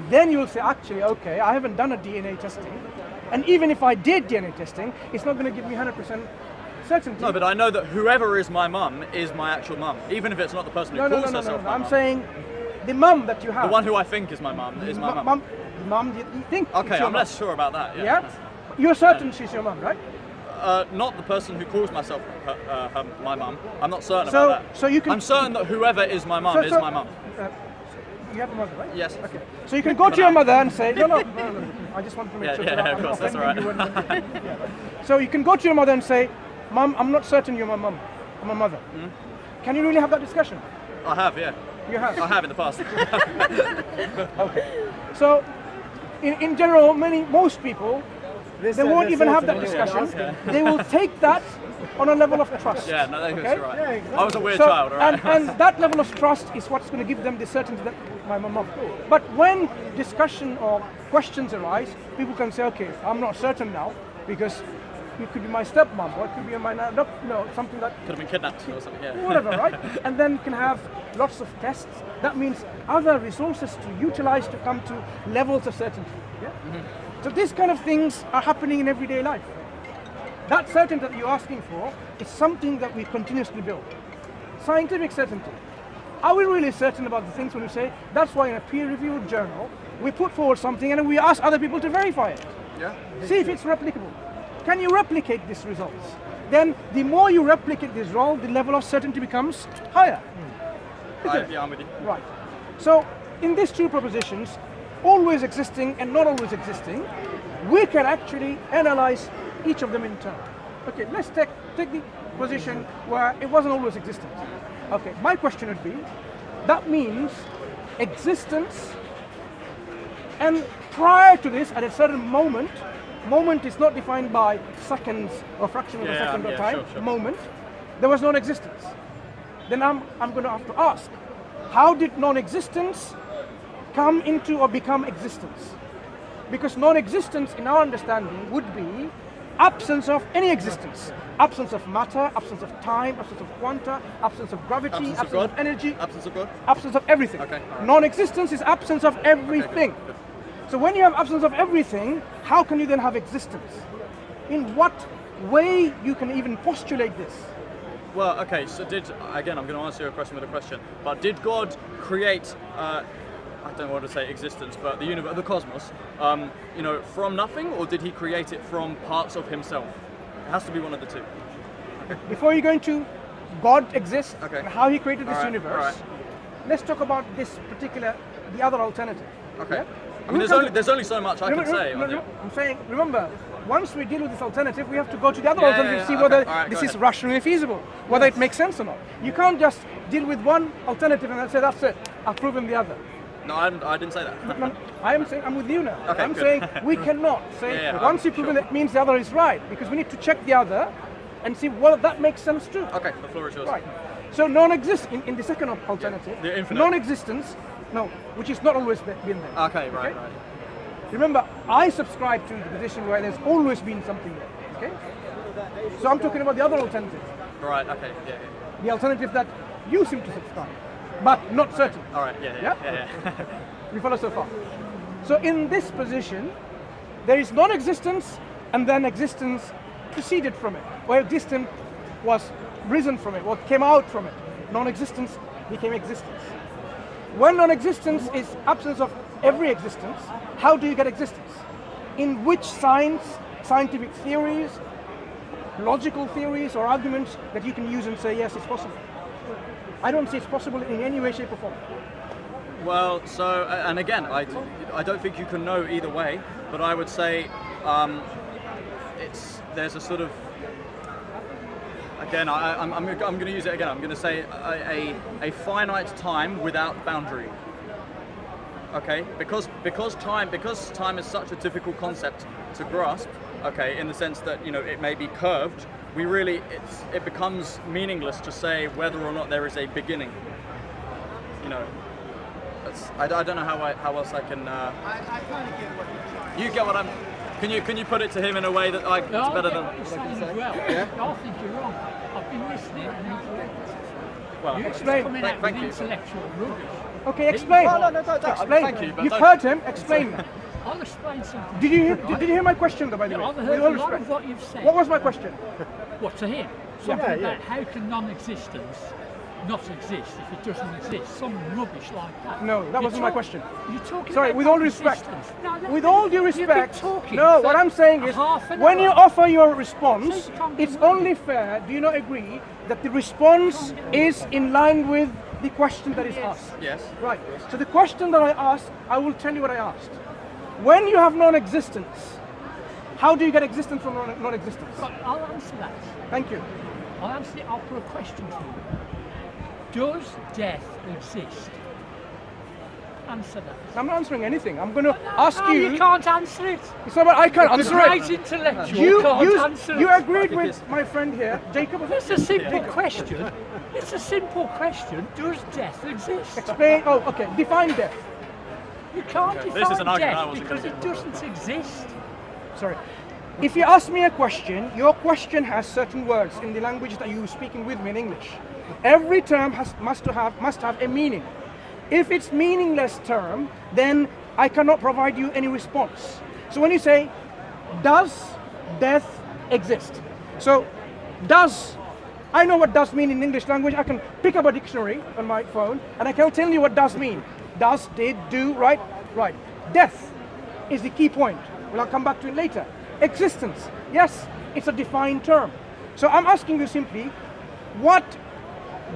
Speaker 1: Then you will say, actually, okay, I haven't done a DNA testing. And even if I did DNA testing, it's not going to give me 100% certainty.
Speaker 2: No, but I know that whoever is my mum is my actual mum, even if it's not the person who calls herself my
Speaker 1: I'm
Speaker 2: mum.
Speaker 1: saying The mum that you have.
Speaker 2: The one who I think is my mum is my mum.
Speaker 1: The mum you think.
Speaker 2: Okay,
Speaker 1: it's your
Speaker 2: I'm
Speaker 1: mum.
Speaker 2: less sure about that.
Speaker 1: Yeah. You're certain she's your mum, right?
Speaker 2: Not the person who calls myself my mum. I'm not certain about that.
Speaker 1: So you can.
Speaker 2: I'm certain that whoever is my mum is my mum.
Speaker 1: You have a mother, right?
Speaker 2: Yes.
Speaker 1: Okay. So you can go to your mother and say, no. I just want to make sure.
Speaker 2: Yeah, of course, that's all right.
Speaker 1: So you can go to your mother and say, Mum, I'm not certain you're my mum. I'm a mother. Mm-hmm. Can you really have that discussion?
Speaker 2: I have, yeah.
Speaker 1: You have?
Speaker 2: I have in the past.
Speaker 1: Okay. So, in general, most people, they won't even have that discussion. They will take that on a level of trust.
Speaker 2: Yeah, no, that's
Speaker 1: okay?
Speaker 2: right. Yeah, exactly. I was a weird child, all right?
Speaker 1: And that level of trust is what's going to give them the certainty that my mum. But when discussion or questions arise, people can say, okay, I'm not certain now because you could be my stepmom, or it could be something that
Speaker 2: could have been kidnapped or something. Yeah.
Speaker 1: Whatever, right? And then you can have lots of tests. That means other resources to utilize to come to levels of certainty. Yeah. Mm-hmm. So these kind of things are happening in everyday life. That certainty that you're asking for is something that we continuously build. Scientific certainty. Are we really certain about the things when we say? That's why in a peer-reviewed journal, we put forward something and we ask other people to verify it.
Speaker 2: Yeah.
Speaker 1: See if it's replicable. Can you replicate these results? Then the more you replicate this result, the level of certainty becomes higher.
Speaker 2: Yeah, I'm with you.
Speaker 1: Right. So in these two propositions, always existing and not always existing, we can actually analyze each of them in turn. Okay, let's take the position where it wasn't always existent. Okay, my question would be, that means existence, and prior to this, at a certain moment is not defined by seconds or fraction of a second of time, sure. Moment, there was non-existence. Then I'm going to have to ask, how did non-existence come into or become existence? Because non-existence in our understanding would be absence of any existence. Absence of matter, absence of time, absence of quanta, absence of gravity, absence of energy.
Speaker 2: Absence of God?
Speaker 1: Absence of everything.
Speaker 2: Okay.
Speaker 1: Non-existence is absence of everything. Okay, good. So when you have absence of everything, how can you then have existence? In what way you can even postulate this?
Speaker 2: Well, okay, so I'm going to answer your question with a question, but did God create, I don't want to say existence, but the universe, the cosmos, from nothing, or did he create it from parts of himself? It has to be one of the two.
Speaker 1: Before you go into God exists,
Speaker 2: okay,
Speaker 1: and how he created this universe, let's talk about the other alternative.
Speaker 2: Okay. Yeah? I mean, there's only so much I can say.
Speaker 1: I'm saying, remember, once we deal with this alternative, we have to go to the other alternative to see whether this is rationally feasible, whether it makes sense or not. You can't just deal with one alternative and then say, that's it, I've proven the other.
Speaker 2: No, I didn't say that.
Speaker 1: No, I'm with you now.
Speaker 2: Okay,
Speaker 1: I'm
Speaker 2: good.
Speaker 1: saying we cannot say once you've proven it means the other is right, because we need to check the other and see whether that makes sense too.
Speaker 2: Okay, the floor is yours.
Speaker 1: Right. So non-existence, in the second alternative,
Speaker 2: the infinite.
Speaker 1: Non-existence, which is not always been there.
Speaker 2: Okay, right.
Speaker 1: Remember, I subscribe to the position where there's always been something there. Okay? So I'm talking about the other alternative.
Speaker 2: Right, okay, yeah.
Speaker 1: The alternative that you seem to subscribe, but not certain.
Speaker 2: All right, yeah.
Speaker 1: We follow so far. So in this position, there is non-existence, and then existence proceeded from it, or existence was risen from it, or came out from it. Non-existence became existence. When non-existence is absence of every existence, how do you get existence? In which scientific theories, logical theories, or arguments that you can use and say, yes, it's possible? I don't see it's possible in any way, shape, or form.
Speaker 2: Well, so, and again, I don't think you can know either way, but I would say there's a sort of, again, I'm going to use it again. I'm going to say a finite time without boundary. Okay, because time is such a difficult concept to grasp. Okay, in the sense that it may be curved. It becomes meaningless to say whether or not there is a beginning. I don't know how else I can.
Speaker 7: I kind of get what you're trying.
Speaker 2: You get what I'm. Can you put it to him in a way that it's better than?
Speaker 8: Yeah? I think you're wrong. I've been listening and
Speaker 2: well,
Speaker 8: you're
Speaker 1: explain.
Speaker 8: coming out
Speaker 2: Thank
Speaker 8: with
Speaker 2: you.
Speaker 8: intellectual rubbish.
Speaker 1: Okay, explain.
Speaker 2: No,
Speaker 1: explain.
Speaker 2: thank you.
Speaker 1: You've heard him. Explain.
Speaker 8: I'll explain something.
Speaker 1: Did you hear my question, though? By the way,
Speaker 8: I've heard a lot of what you've said.
Speaker 1: What was my question?
Speaker 8: What, to him? Something about how can non-existence not exist if it doesn't exist? Some rubbish like that.
Speaker 1: No, that wasn't my question.
Speaker 8: You're talking
Speaker 1: Sorry,
Speaker 8: about
Speaker 1: with all respect.
Speaker 8: existence. No,
Speaker 1: With all due
Speaker 8: you've been
Speaker 1: respect,
Speaker 8: talking
Speaker 1: no,
Speaker 8: for
Speaker 1: what I'm saying is,
Speaker 8: half an
Speaker 1: when
Speaker 8: hour.
Speaker 1: you offer your response,
Speaker 8: So you can't
Speaker 1: it's
Speaker 8: do that.
Speaker 1: only fair, do you not agree, that the response is in line with the question that is asked?
Speaker 2: Yes.
Speaker 1: Right. So the question that I asked, I will tell you what I asked. When you have non-existence, how do you get existence from non-existence?
Speaker 8: I'll answer that.
Speaker 1: Thank you.
Speaker 8: I'll answer it. I'll put a question to you. Does death exist? Answer that.
Speaker 1: I'm not answering anything. I'm going to ask
Speaker 8: No,
Speaker 1: you.
Speaker 8: you can't answer it.
Speaker 1: It's not about I can't
Speaker 8: The
Speaker 1: answer
Speaker 8: great
Speaker 1: it.
Speaker 8: intellectual can't answer
Speaker 1: You
Speaker 8: it.
Speaker 1: agreed with my friend here, Jacob. Was
Speaker 8: It's a simple question. It's a simple question. Does death exist?
Speaker 1: Explain. Oh, okay. Define death.
Speaker 8: You can't
Speaker 2: This is
Speaker 8: define
Speaker 2: an argument I
Speaker 8: death
Speaker 2: wasn't
Speaker 8: because
Speaker 2: gonna
Speaker 8: it doesn't exist.
Speaker 1: Sorry. If you ask me a question, your question has certain words in the language that you're speaking with me in English. Every term must have a meaning. If it's meaningless term, then I cannot provide you any response. So when you say, does death exist? So, does, I know what does mean in English language. I can pick up a dictionary on my phone and I can tell you what does mean. Does, did, do, right? Right. Death is the key point. Well, I'll come back to it later. Existence, yes, it's a defined term. So I'm asking you simply, what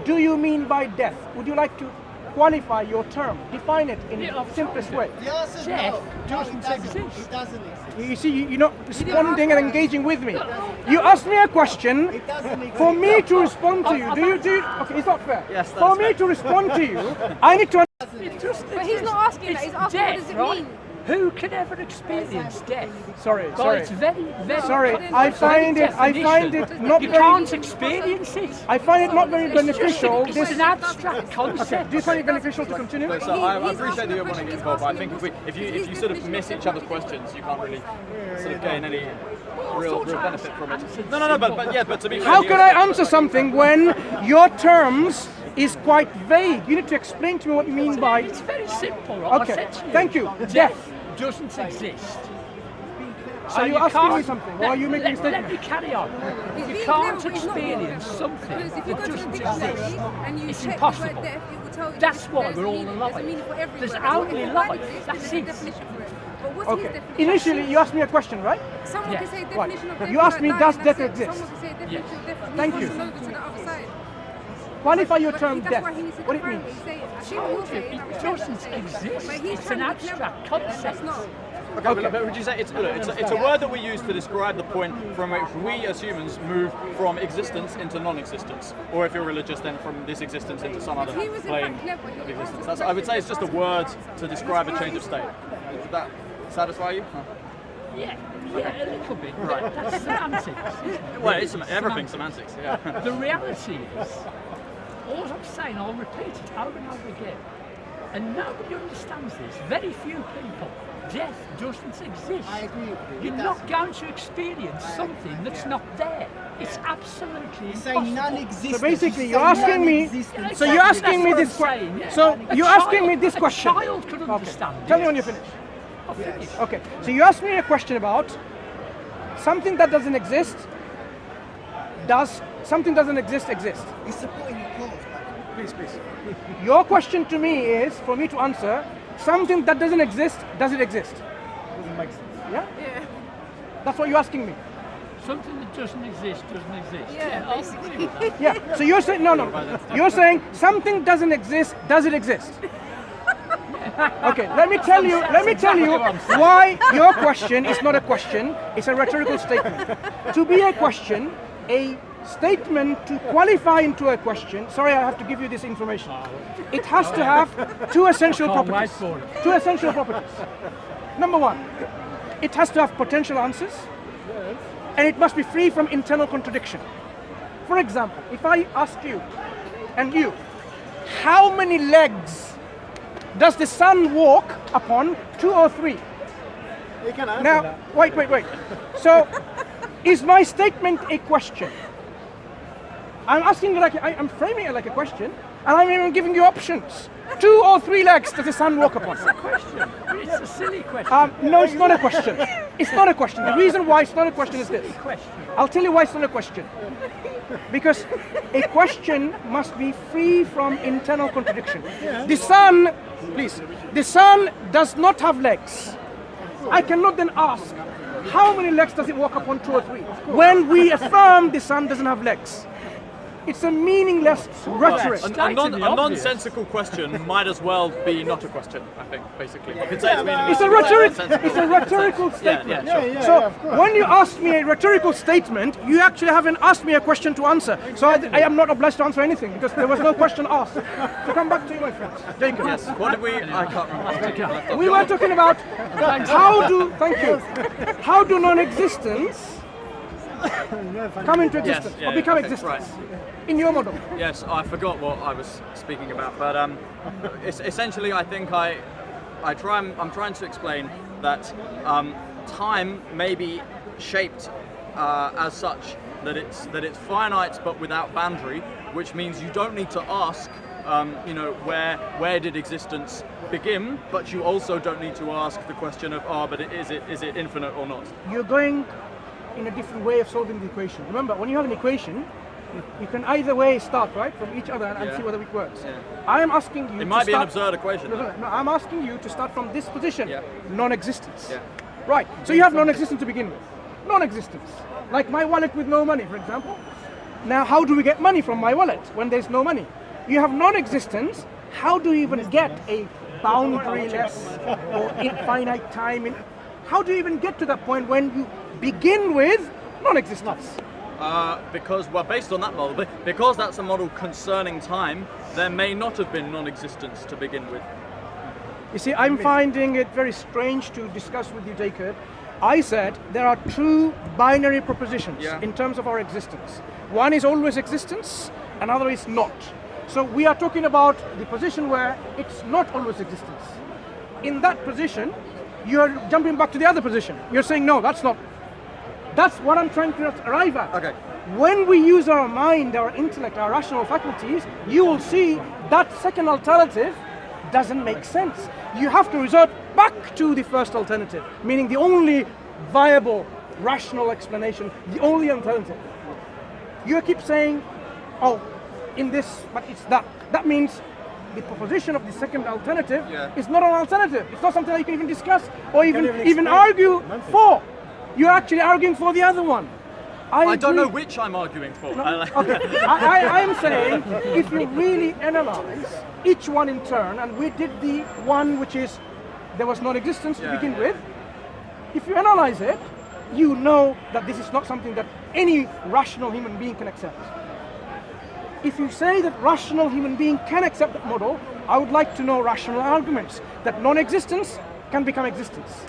Speaker 1: do you mean by death? Would you like to qualify your term? Define it in the simplest way.
Speaker 7: The answer is
Speaker 8: Death
Speaker 7: no.
Speaker 8: doesn't exist.
Speaker 7: It doesn't exist.
Speaker 1: You see, you're not responding and engaging with me. You asked me a question
Speaker 7: It doesn't exist.
Speaker 1: for me to respond to you. Do you? Okay, it's not fair.
Speaker 2: Yes,
Speaker 1: For
Speaker 2: that's
Speaker 1: me
Speaker 2: fair.
Speaker 1: to respond to you, I need to.
Speaker 8: It doesn't
Speaker 9: But he's
Speaker 8: exist.
Speaker 9: not asking that,
Speaker 8: It's
Speaker 9: he's asking what
Speaker 8: death,
Speaker 9: does it
Speaker 8: right?
Speaker 9: mean?
Speaker 8: Who can ever experience death?
Speaker 1: Sorry,
Speaker 8: Well,
Speaker 1: sorry.
Speaker 8: it's very, very.
Speaker 1: Sorry,
Speaker 8: by
Speaker 1: I
Speaker 8: very
Speaker 1: find it
Speaker 8: definition,
Speaker 1: not
Speaker 8: You
Speaker 1: very.
Speaker 8: can't experience it.
Speaker 1: I find it not very beneficial.
Speaker 8: It's an abstract concept.
Speaker 1: Do you find it beneficial to continue?
Speaker 2: So I appreciate that you're wanting to get involved, but I think if you sort of miss each other's questions, you can't really sort of gain any real benefit from it. No, but to be fair,
Speaker 1: How can I answer something when your terms is quite vague? You need to explain to me what you mean by.
Speaker 8: It's very simple, right?
Speaker 1: Okay,
Speaker 8: I said to you,
Speaker 1: thank you.
Speaker 8: Death doesn't exist.
Speaker 1: Are you asking me something, or are you making a statement?
Speaker 8: Let me carry on.
Speaker 9: He's
Speaker 8: You
Speaker 9: being
Speaker 8: can't
Speaker 9: clever, but he's not being
Speaker 8: experience
Speaker 9: clever.
Speaker 8: something
Speaker 9: Because if you
Speaker 8: that
Speaker 9: go to the
Speaker 8: doesn't
Speaker 9: dictionary
Speaker 8: exist.
Speaker 9: and you
Speaker 8: It's
Speaker 9: check
Speaker 8: impossible.
Speaker 9: the word death, it will tell you
Speaker 8: That's why
Speaker 9: there's
Speaker 8: we're
Speaker 9: a
Speaker 8: all
Speaker 9: meaning,
Speaker 8: alive.
Speaker 9: There's a meaning for every
Speaker 8: There's
Speaker 9: word.
Speaker 8: only
Speaker 9: If a word
Speaker 8: life.
Speaker 9: exists,
Speaker 8: That's
Speaker 9: then
Speaker 8: it.
Speaker 9: there's a definition for it. But what's his
Speaker 1: Okay.
Speaker 9: definition?
Speaker 1: Initially, you asked me a question, right?
Speaker 9: Someone
Speaker 8: Yeah.
Speaker 9: can say
Speaker 1: Right.
Speaker 9: definition of death.
Speaker 1: You asked me,
Speaker 9: like
Speaker 1: does
Speaker 9: that,
Speaker 1: death
Speaker 9: and that's it.
Speaker 1: exist?
Speaker 9: Someone can say definition
Speaker 8: Yes.
Speaker 9: of death.
Speaker 1: Thank
Speaker 9: He
Speaker 1: you.
Speaker 9: wants to know to the other side.
Speaker 1: Qualify your
Speaker 9: But
Speaker 1: term
Speaker 9: that's
Speaker 1: death.
Speaker 9: why he needs to
Speaker 1: What it
Speaker 9: define
Speaker 1: means.
Speaker 9: he's saying. I see what you're saying. I
Speaker 8: It
Speaker 9: respect what
Speaker 8: doesn't
Speaker 9: you're saying.
Speaker 8: exist.
Speaker 9: But he's
Speaker 8: It's
Speaker 9: trying
Speaker 8: an
Speaker 9: to be clever.
Speaker 8: abstract concept.
Speaker 9: That's not.
Speaker 2: Okay, but would you say it's a word that we use to describe the point from which we as humans move from existence into non-existence, or if you're religious, then from this existence into some other
Speaker 9: If he was in
Speaker 2: plane
Speaker 9: fact clever, he
Speaker 2: of
Speaker 9: would
Speaker 2: existence.
Speaker 9: answer
Speaker 2: That's,
Speaker 9: the
Speaker 2: I would say it's
Speaker 9: question.
Speaker 2: just a word to describe a change of state. Would that satisfy you?
Speaker 8: Yeah, a little bit. Right. That's semantics. Isn't it?
Speaker 2: Well, it's everything's semantics. Yeah.
Speaker 8: The reality is, all I'm saying, I'll repeat it over and over again, and nobody understands this, very few people. Death doesn't exist.
Speaker 7: I agree with you.
Speaker 8: You're not going to experience something that's not there. It's absolutely
Speaker 7: Say
Speaker 8: impossible.
Speaker 7: non-existent.
Speaker 1: So basically,
Speaker 7: You
Speaker 1: you're
Speaker 7: say
Speaker 1: asking me.
Speaker 7: non-existent.
Speaker 1: So you're asking me
Speaker 8: That's
Speaker 1: this
Speaker 8: what I'm
Speaker 1: question.
Speaker 8: saying, yeah.
Speaker 1: So
Speaker 8: A
Speaker 1: you're asking me this
Speaker 8: child-
Speaker 1: question.
Speaker 8: A child could understand
Speaker 1: Tell me
Speaker 8: it.
Speaker 1: when you finish.
Speaker 8: I'll finish.
Speaker 1: Okay. So you asked me a question about something that doesn't exist. Does something doesn't exist exist?
Speaker 7: He's supporting your cause, man.
Speaker 1: Please, please. Your question to me is for me to answer something that doesn't exist. Does it exist?
Speaker 5: Doesn't make sense.
Speaker 1: Yeah.
Speaker 9: Yeah.
Speaker 1: That's what you're asking me.
Speaker 8: Something that doesn't exist doesn't exist.
Speaker 9: Yeah,
Speaker 8: I'll agree with that.
Speaker 1: Yeah. So you're saying no. You're saying something doesn't exist. Does it exist? Okay. Let me tell you why your question is not a question. It's a rhetorical statement. To be a question, a statement to qualify into a question. Sorry, I have to give you this information. It has to have two essential
Speaker 8: Can't wait
Speaker 1: properties.
Speaker 8: for it.
Speaker 1: Two essential properties. Number one, it has to have potential answers, and it must be free from internal contradiction. For example, if I ask you, and you, how many legs does the sun walk upon? 2 or 3?
Speaker 5: You can answer
Speaker 1: Now,
Speaker 5: that.
Speaker 1: wait. So, is my statement a question? I'm asking you I'm framing it like a question, and I'm even giving you options. 2 or 3 legs does the sun walk upon?
Speaker 8: It's a silly question.
Speaker 1: No, it's not a question. It's not a question. The reason why it's not a question is this. I'll tell you why it's not a question. Because a question must be free from internal contradiction. The sun, please, the sun does not have legs. I cannot then ask, how many legs does it walk upon, 2 or 3? When we affirm the sun doesn't have legs. It's a meaningless rhetoric.
Speaker 2: A nonsensical question might as well be not a question, I think, basically. You could say it's meaningless.
Speaker 1: It's a rhetorical statement. So when you ask me a rhetorical statement, you actually haven't asked me a question to answer. So I am not obliged to answer anything because there was no question asked. So come back to you, my friends. Jacob.
Speaker 2: Yes. What did we? I can't remember.
Speaker 1: We were talking about how do non-existence come into existence or become existence?
Speaker 2: Right.
Speaker 1: In your model.
Speaker 2: Yes, I forgot what I was speaking about, but essentially, I think I'm trying to explain that time may be shaped as such that it's finite but without boundary, which means you don't need to ask, where did existence begin, but you also don't need to ask the question of, but is it infinite or not?
Speaker 1: You're going in a different way of solving the equation. Remember, when you have an equation, you can either way start, right, from each other and see whether it works. Yeah. I am asking you
Speaker 2: It might be an absurd equation.
Speaker 1: No, I'm asking you to start from this position, non-existence.
Speaker 2: Yeah.
Speaker 1: Right, so you have non-existence to begin with. Non-existence. Like my wallet with no money, for example. Now, how do we get money from my wallet when there's no money? You have non-existence. How do you even get a boundaryless or infinite time? How do you even get to that point when you begin with non-existence?
Speaker 2: Because, based on that model, because that's a model concerning time, there may not have been non-existence to begin with.
Speaker 1: You see, I'm finding it very strange to discuss with you, Jacob. I said there are 2 binary propositions in terms of our existence. One is always existence, another is not. So we are talking about the position where it's not always existence. In that position, you're jumping back to the other position. You're saying, no, that's not. That's what I'm trying to arrive at.
Speaker 2: Okay.
Speaker 1: When we use our mind, our intellect, our rational faculties, you will see that second alternative doesn't make sense. You have to resort back to the first alternative, meaning the only viable rational explanation, the only alternative. You keep saying, in this, but it's that. That means the proposition of the second alternative is not an alternative. It's not something that you can even discuss or even argue for. You're actually arguing for the other one.
Speaker 2: I don't know which I'm arguing for.
Speaker 1: No, okay. I am saying, if you really analyze each one in turn, and we did the one which is there was non-existence to begin with, if you analyze it, you know that this is not something that any rational human being can accept. If you say that rational human being can accept that model, I would like to know rational arguments that non-existence can become existence.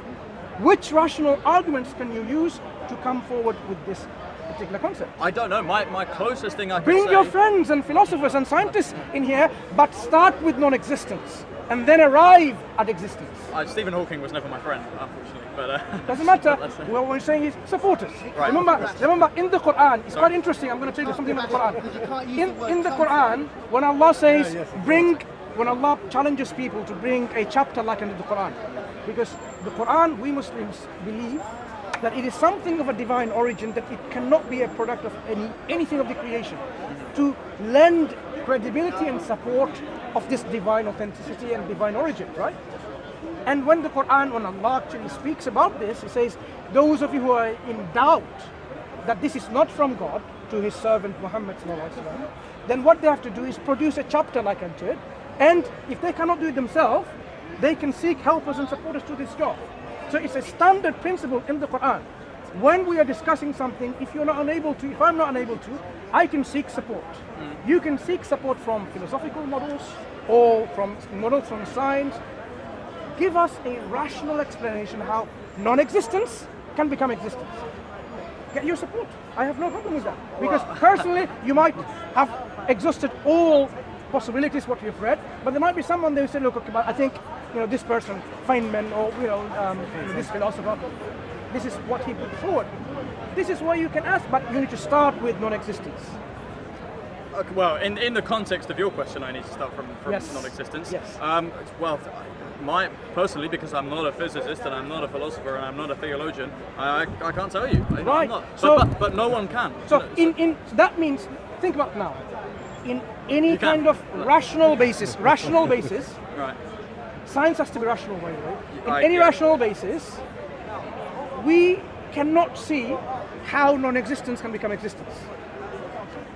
Speaker 1: Which rational arguments can you use to come forward with this particular concept?
Speaker 2: I don't know. My closest thing I can
Speaker 1: Bring
Speaker 2: say...
Speaker 1: your friends and philosophers and scientists in here, but start with non-existence and then arrive at existence.
Speaker 2: Stephen Hawking was never my friend, unfortunately. But
Speaker 1: doesn't matter. What we're saying is support us. Right. Remember, in the Quran, it's quite interesting. I'm going to tell you something about the Quran. In the Quran, when Allah says, when Allah challenges people to bring a chapter like into the Quran, because the Quran, we Muslims believe that it is something of a divine origin, that it cannot be a product of anything of the creation. To lend credibility and support of this divine authenticity and divine origin, right? And when when Allah actually speaks about this, He says, those of you who are in doubt that this is not from God, to His servant Muhammad sallallahu alaihi wasallam, then what they have to do is produce a chapter like unto it, and if they cannot do it themselves, they can seek helpers and supporters to this job. So it's a standard principle in the Quran. When we are discussing something, if I'm not unable to, I can seek support. You can seek support from philosophical models or from models from science. Give us a rational explanation how non-existence can become existence. Get your support. I have no problem with that. Because personally, you might have exhausted all possibilities what you've read, but there might be someone there who said, look, okay, but I think this person, Feynman, or this philosopher, this is what he put forward. This is why you can ask, but you need to start with non-existence.
Speaker 2: Okay, well, in the context of your question, I need to start from
Speaker 1: yes.
Speaker 2: non-existence.
Speaker 1: Yes.
Speaker 2: Well, personally, because I'm not a physicist and I'm not a philosopher and I'm not a theologian, I can't tell you. I'm
Speaker 1: Right.
Speaker 2: not.
Speaker 1: So-
Speaker 2: But no one can.
Speaker 1: So that means, think about now, in any
Speaker 2: You can.
Speaker 1: kind of rational basis,
Speaker 2: Right.
Speaker 1: science has to be rational, by the way. In
Speaker 2: Right,
Speaker 1: any
Speaker 2: yeah.
Speaker 1: rational basis, we cannot see how non-existence can become existence.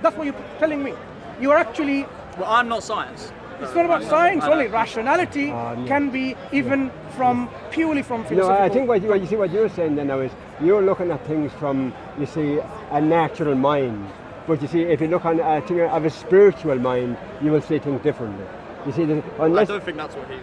Speaker 1: That's what you're telling me. You are actually,
Speaker 2: Well, I'm not science.
Speaker 1: it's not about science
Speaker 2: I know.
Speaker 1: only. Rationality can be even purely from
Speaker 10: No,
Speaker 1: philosophical.
Speaker 10: I think what you're saying then now is you're looking at things from, you see, a natural mind. But you see, if you look on a thing of a spiritual mind, you will see things differently. You see, unless
Speaker 2: I don't think that's what he.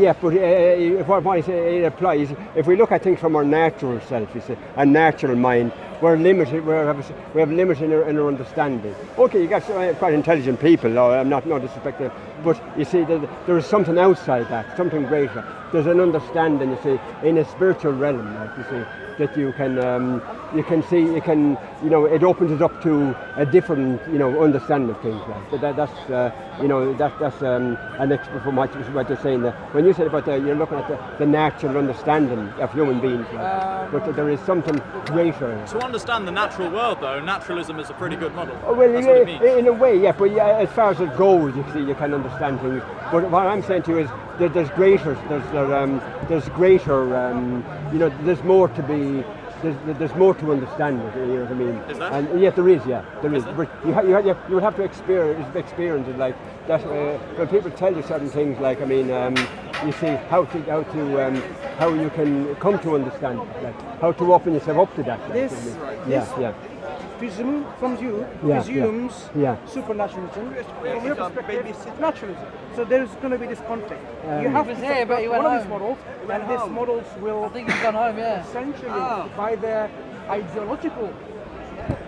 Speaker 10: yeah, but what I say, it applies. If we look at things from our natural self, you see, a natural mind, we're limited. We have limits in our understanding. Okay, you got quite intelligent people. I'm not disrespecting, but you see, there is something outside that, something greater. There's an understanding, you see, in a spiritual realm, like you see, that you can see, it opens us up to a different, understanding of things. Like that's an expert from what you're saying there. When you said about you're looking at the natural understanding of human beings, but there is something greater.
Speaker 2: To understand the natural world, though, naturalism is a pretty good model.
Speaker 10: Oh, well,
Speaker 2: That's what it means.
Speaker 10: in a way, yeah. But as far as it goes, you see, you can understand things. But what I'm saying to you is that there's greater. There's more to be. There's more to understand. You know what I mean?
Speaker 2: Is there?
Speaker 10: And yes, there is. Yeah, there is.
Speaker 2: there?
Speaker 10: But you would have to experience it. Like that. When people tell you certain things, like you see how you can come to understand it, like how to open yourself up to that. Like,
Speaker 1: This presumes supernaturalism. From your perspective, naturalism. So there's going to be this conflict. You have to
Speaker 6: here, but he
Speaker 1: one
Speaker 6: went
Speaker 1: of these
Speaker 6: home.
Speaker 1: models, and these models will
Speaker 6: I think he's gone home, yeah.
Speaker 1: essentially, by their ideological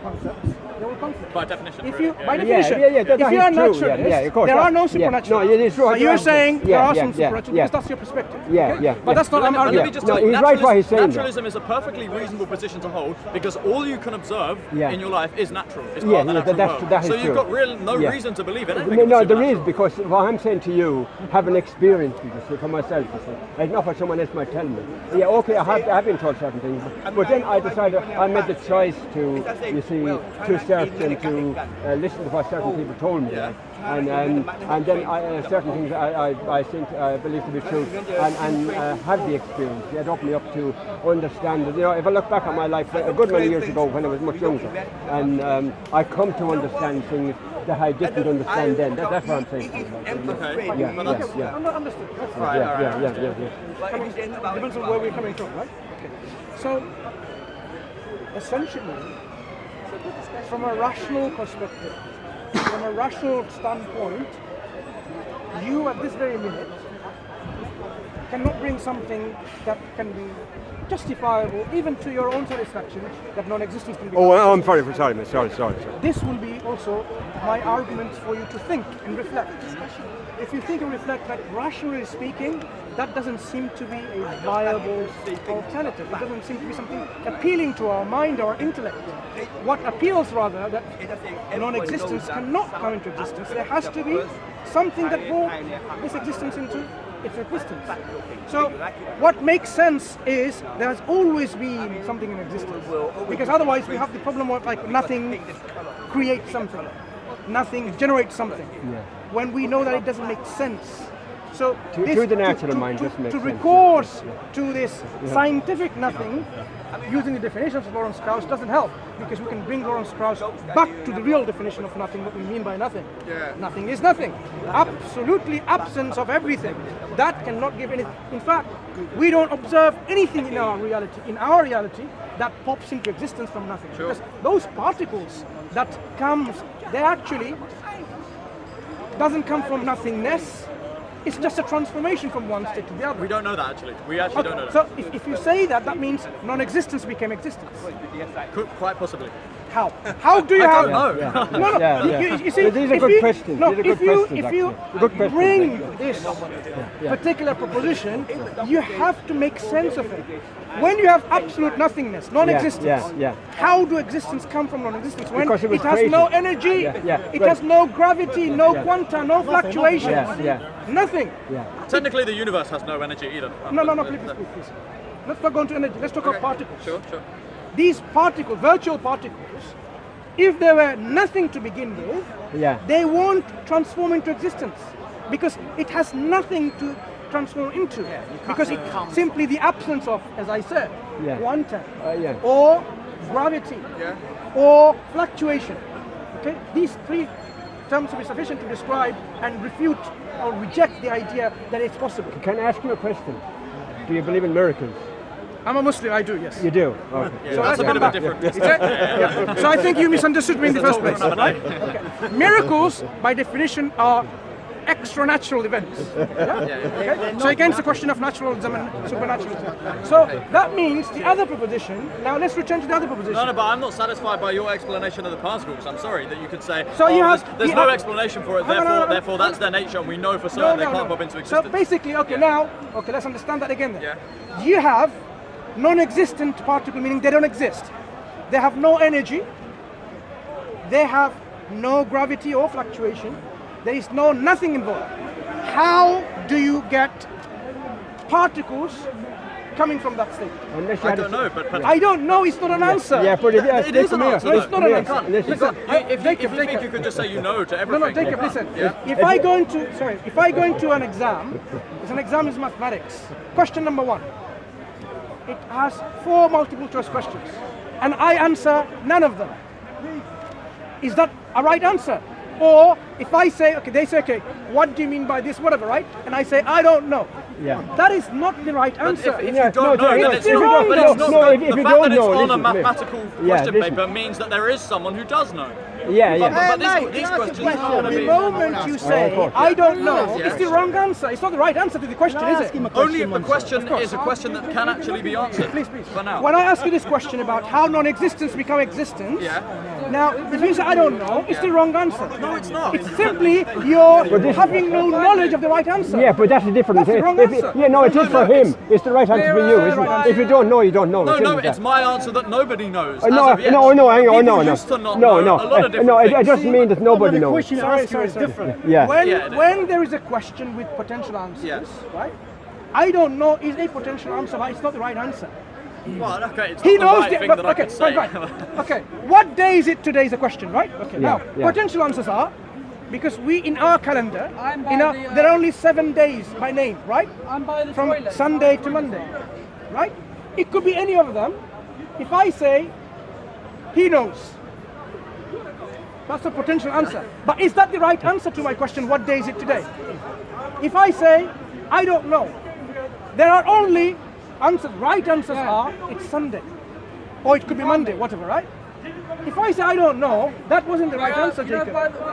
Speaker 1: concepts, they will conflict.
Speaker 2: By definition.
Speaker 1: If
Speaker 2: really,
Speaker 1: you,
Speaker 2: yeah.
Speaker 1: by definition, if you are
Speaker 10: true,
Speaker 1: naturalist,
Speaker 10: of course,
Speaker 1: there are no
Speaker 10: yeah.
Speaker 1: supernatural.
Speaker 10: No, it is true.
Speaker 1: So you're saying there are some
Speaker 10: yeah,
Speaker 1: supernatural
Speaker 10: yeah.
Speaker 1: because that's your perspective.
Speaker 10: Yeah,
Speaker 1: okay?
Speaker 10: yeah,
Speaker 1: But that's not.
Speaker 2: Let me
Speaker 10: yeah.
Speaker 2: just
Speaker 10: No,
Speaker 2: tell you,
Speaker 10: he's right what he's saying.
Speaker 2: naturalism is a perfectly reasonable position to hold because all you can observe
Speaker 10: Yeah.
Speaker 2: in your life is natural. It's
Speaker 10: Yeah,
Speaker 2: part of the natural world.
Speaker 10: that is
Speaker 2: so
Speaker 10: true.
Speaker 2: you've got no
Speaker 10: Yeah.
Speaker 2: reason to believe in anything.
Speaker 10: No, there is,
Speaker 2: supernatural.
Speaker 10: because what I'm saying to you, having experience with this for myself, you see, it's not what someone else might tell me. Yeah, okay, I have been told certain things, but then I decided, I made the choice to, you see, to search and to listen to what certain people told me.
Speaker 2: Yeah.
Speaker 10: And then certain things I think I believe to be true, and have the experience. It opened me up to understand it. If I look back on my life a good many years ago when I was much younger, and I come to understand things that I didn't understand then. That's what I'm saying.
Speaker 2: Okay.
Speaker 10: Yeah,
Speaker 2: But that's-
Speaker 10: yeah.
Speaker 1: Understood. That's fine.
Speaker 10: Yeah.
Speaker 1: Depends on where we're coming from, right? Okay. So, essentially, from a rational perspective, from a rational standpoint, you at this very minute cannot bring something that can be justifiable, even to your own satisfaction, that non-existence can be.
Speaker 10: Oh, I'm sorry, mate. Sorry.
Speaker 1: This will be also my argument for you to think and reflect. If you think and reflect that, rationally speaking, that doesn't seem to be a viable alternative. It doesn't seem to be something appealing to our mind or intellect. What appeals rather, that non-existence cannot come into existence. There has to be something that brought this existence into its existence. So what makes sense is there has always been something in existence. Because otherwise we have the problem of like nothing creates something. Nothing generates something.
Speaker 10: Yeah.
Speaker 1: When we know that it doesn't make sense. So
Speaker 10: To the natural mind doesn't make
Speaker 1: to
Speaker 10: sense.
Speaker 1: recourse to this scientific nothing using the definitions of Lawrence Krauss doesn't help, because we can bring Lawrence Krauss back to the real definition of nothing, what we mean by nothing. Nothing is nothing. Absolutely absence of everything. That cannot give anything. In fact, we don't observe anything in our reality. In our reality, that pops into existence from nothing.
Speaker 2: Sure.
Speaker 1: Because those particles that comes, they actually doesn't come from nothingness. It's just a transformation from one state to the other.
Speaker 2: We don't know that actually. We actually don't know that.
Speaker 1: So if you say that, that means non-existence became existence.
Speaker 2: Quite possibly.
Speaker 1: How? How do you have?
Speaker 2: know.
Speaker 1: No.
Speaker 10: Yeah, yeah.
Speaker 1: You see,
Speaker 10: These are
Speaker 1: if
Speaker 10: good
Speaker 1: you-
Speaker 10: questions.
Speaker 1: No,
Speaker 10: These are good
Speaker 1: if you
Speaker 10: questions,
Speaker 1: if you
Speaker 10: actually. Good questions,
Speaker 1: bring
Speaker 10: actually.
Speaker 1: this particular proposition, you have to make sense of it. When you have absolute nothingness, non-existence,
Speaker 10: yeah.
Speaker 1: how do existence come from non-existence? When
Speaker 10: Because it was
Speaker 1: has
Speaker 10: created.
Speaker 1: no energy,
Speaker 10: Yeah,
Speaker 1: it
Speaker 10: right.
Speaker 1: has no gravity, no quanta, no fluctuations,
Speaker 10: Yeah.
Speaker 1: nothing.
Speaker 2: Technically, the universe has no energy either.
Speaker 1: No, please. Let's not go into energy. Let's talk about particles.
Speaker 2: Sure.
Speaker 1: These particles, virtual particles, if they were nothing to begin with, they won't transform into existence because it has nothing to transform into. Because it's simply the absence of, as I said, quanta or gravity or fluctuation. Okay, these three terms will be sufficient to describe and refute or reject the idea that it's possible.
Speaker 10: Can I ask you a question? Do you believe in miracles?
Speaker 1: I'm a Muslim, I do, yes.
Speaker 10: You do? Okay.
Speaker 2: Yeah,
Speaker 1: So
Speaker 2: that's
Speaker 1: let's
Speaker 2: a bit
Speaker 1: come
Speaker 2: of a
Speaker 1: back.
Speaker 2: different.
Speaker 1: Is it? Yeah. So I think you misunderstood me in the first place. Right? Okay. Miracles, by definition, are extra-natural events. Okay? So against the question of naturalism and supernaturalism. So that means the other proposition. Now let's return to the other proposition.
Speaker 2: No, but I'm not satisfied by your explanation of the particles. I'm sorry that you could say,
Speaker 1: So you have-
Speaker 2: there's
Speaker 1: you
Speaker 2: no
Speaker 1: have-
Speaker 2: explanation for it,
Speaker 1: No.
Speaker 2: therefore that's their nature, and we know for certain they can't pop into
Speaker 1: So
Speaker 2: existence.
Speaker 1: basically, let's understand that again then.
Speaker 2: Yeah.
Speaker 1: You have non-existent particle, meaning they don't exist. They have no energy. They have no gravity or fluctuation. There is nothing involved. How do you get particles coming from that state?
Speaker 2: I don't know, but
Speaker 1: I don't know. It's not an answer.
Speaker 10: Yeah, but
Speaker 2: it is an answer.
Speaker 1: No, it's not an answer.
Speaker 2: Listen, if you
Speaker 1: Jacob,
Speaker 2: think you could just say you know to everything.
Speaker 1: No, Jacob, listen.
Speaker 2: Yeah.
Speaker 1: If I go into an exam, an exam is mathematics. Question number 1. It has 4 multiple choice questions, and I answer none of them. Is that a right answer? Or if I say, they say, what do you mean by this, whatever, right? And I say, I don't know.
Speaker 10: Yeah.
Speaker 1: That is not the right answer.
Speaker 2: If you don't know, then it's not. But it's not. The fact that it's on a mathematical question paper means that there is someone who does know. But these questions are going to
Speaker 1: The
Speaker 2: be.
Speaker 1: moment you say, I don't know, it's the wrong answer. It's not the right answer to the question, is it?
Speaker 2: Only if the question is a question that can actually be answered.
Speaker 1: Please.
Speaker 2: For now.
Speaker 1: When I ask you this question about how non-existence become existence, now if you say I don't know, it's the wrong answer.
Speaker 2: No, it's not.
Speaker 1: It's simply you're having no knowledge of the right answer.
Speaker 10: Yeah, but that's the difference.
Speaker 1: That's the wrong answer.
Speaker 10: It is for him. It's the right answer for you, isn't it? If you don't know, you don't know.
Speaker 2: No, it's my answer that nobody knows.
Speaker 10: No, hang on,
Speaker 2: People used to not know a lot of different
Speaker 10: it
Speaker 2: things.
Speaker 10: doesn't mean that nobody knows.
Speaker 1: Sorry.
Speaker 10: Yeah.
Speaker 1: When there is a question with potential answers, right? I don't know is a potential answer, but it's not the right answer.
Speaker 2: Well, okay, it's
Speaker 1: He
Speaker 2: not the
Speaker 1: knows
Speaker 2: right thing that I could say.
Speaker 1: right. Okay, what day is it today is a question, right? Okay, now,
Speaker 10: yeah.
Speaker 1: potential answers are, because we, in our calendar, there are only 7 days by name, right?
Speaker 8: I'm by the
Speaker 1: From
Speaker 8: toilet.
Speaker 1: Sunday to Monday, right? It could be any of them. If I say, he knows, that's a potential answer. But is that the right answer to my question, what day is it today? If I say, I don't know, there are only answers. Right answers are, it's Sunday. Or it could be Monday, whatever, right? If I say I don't know, that wasn't the right answer, Jacob.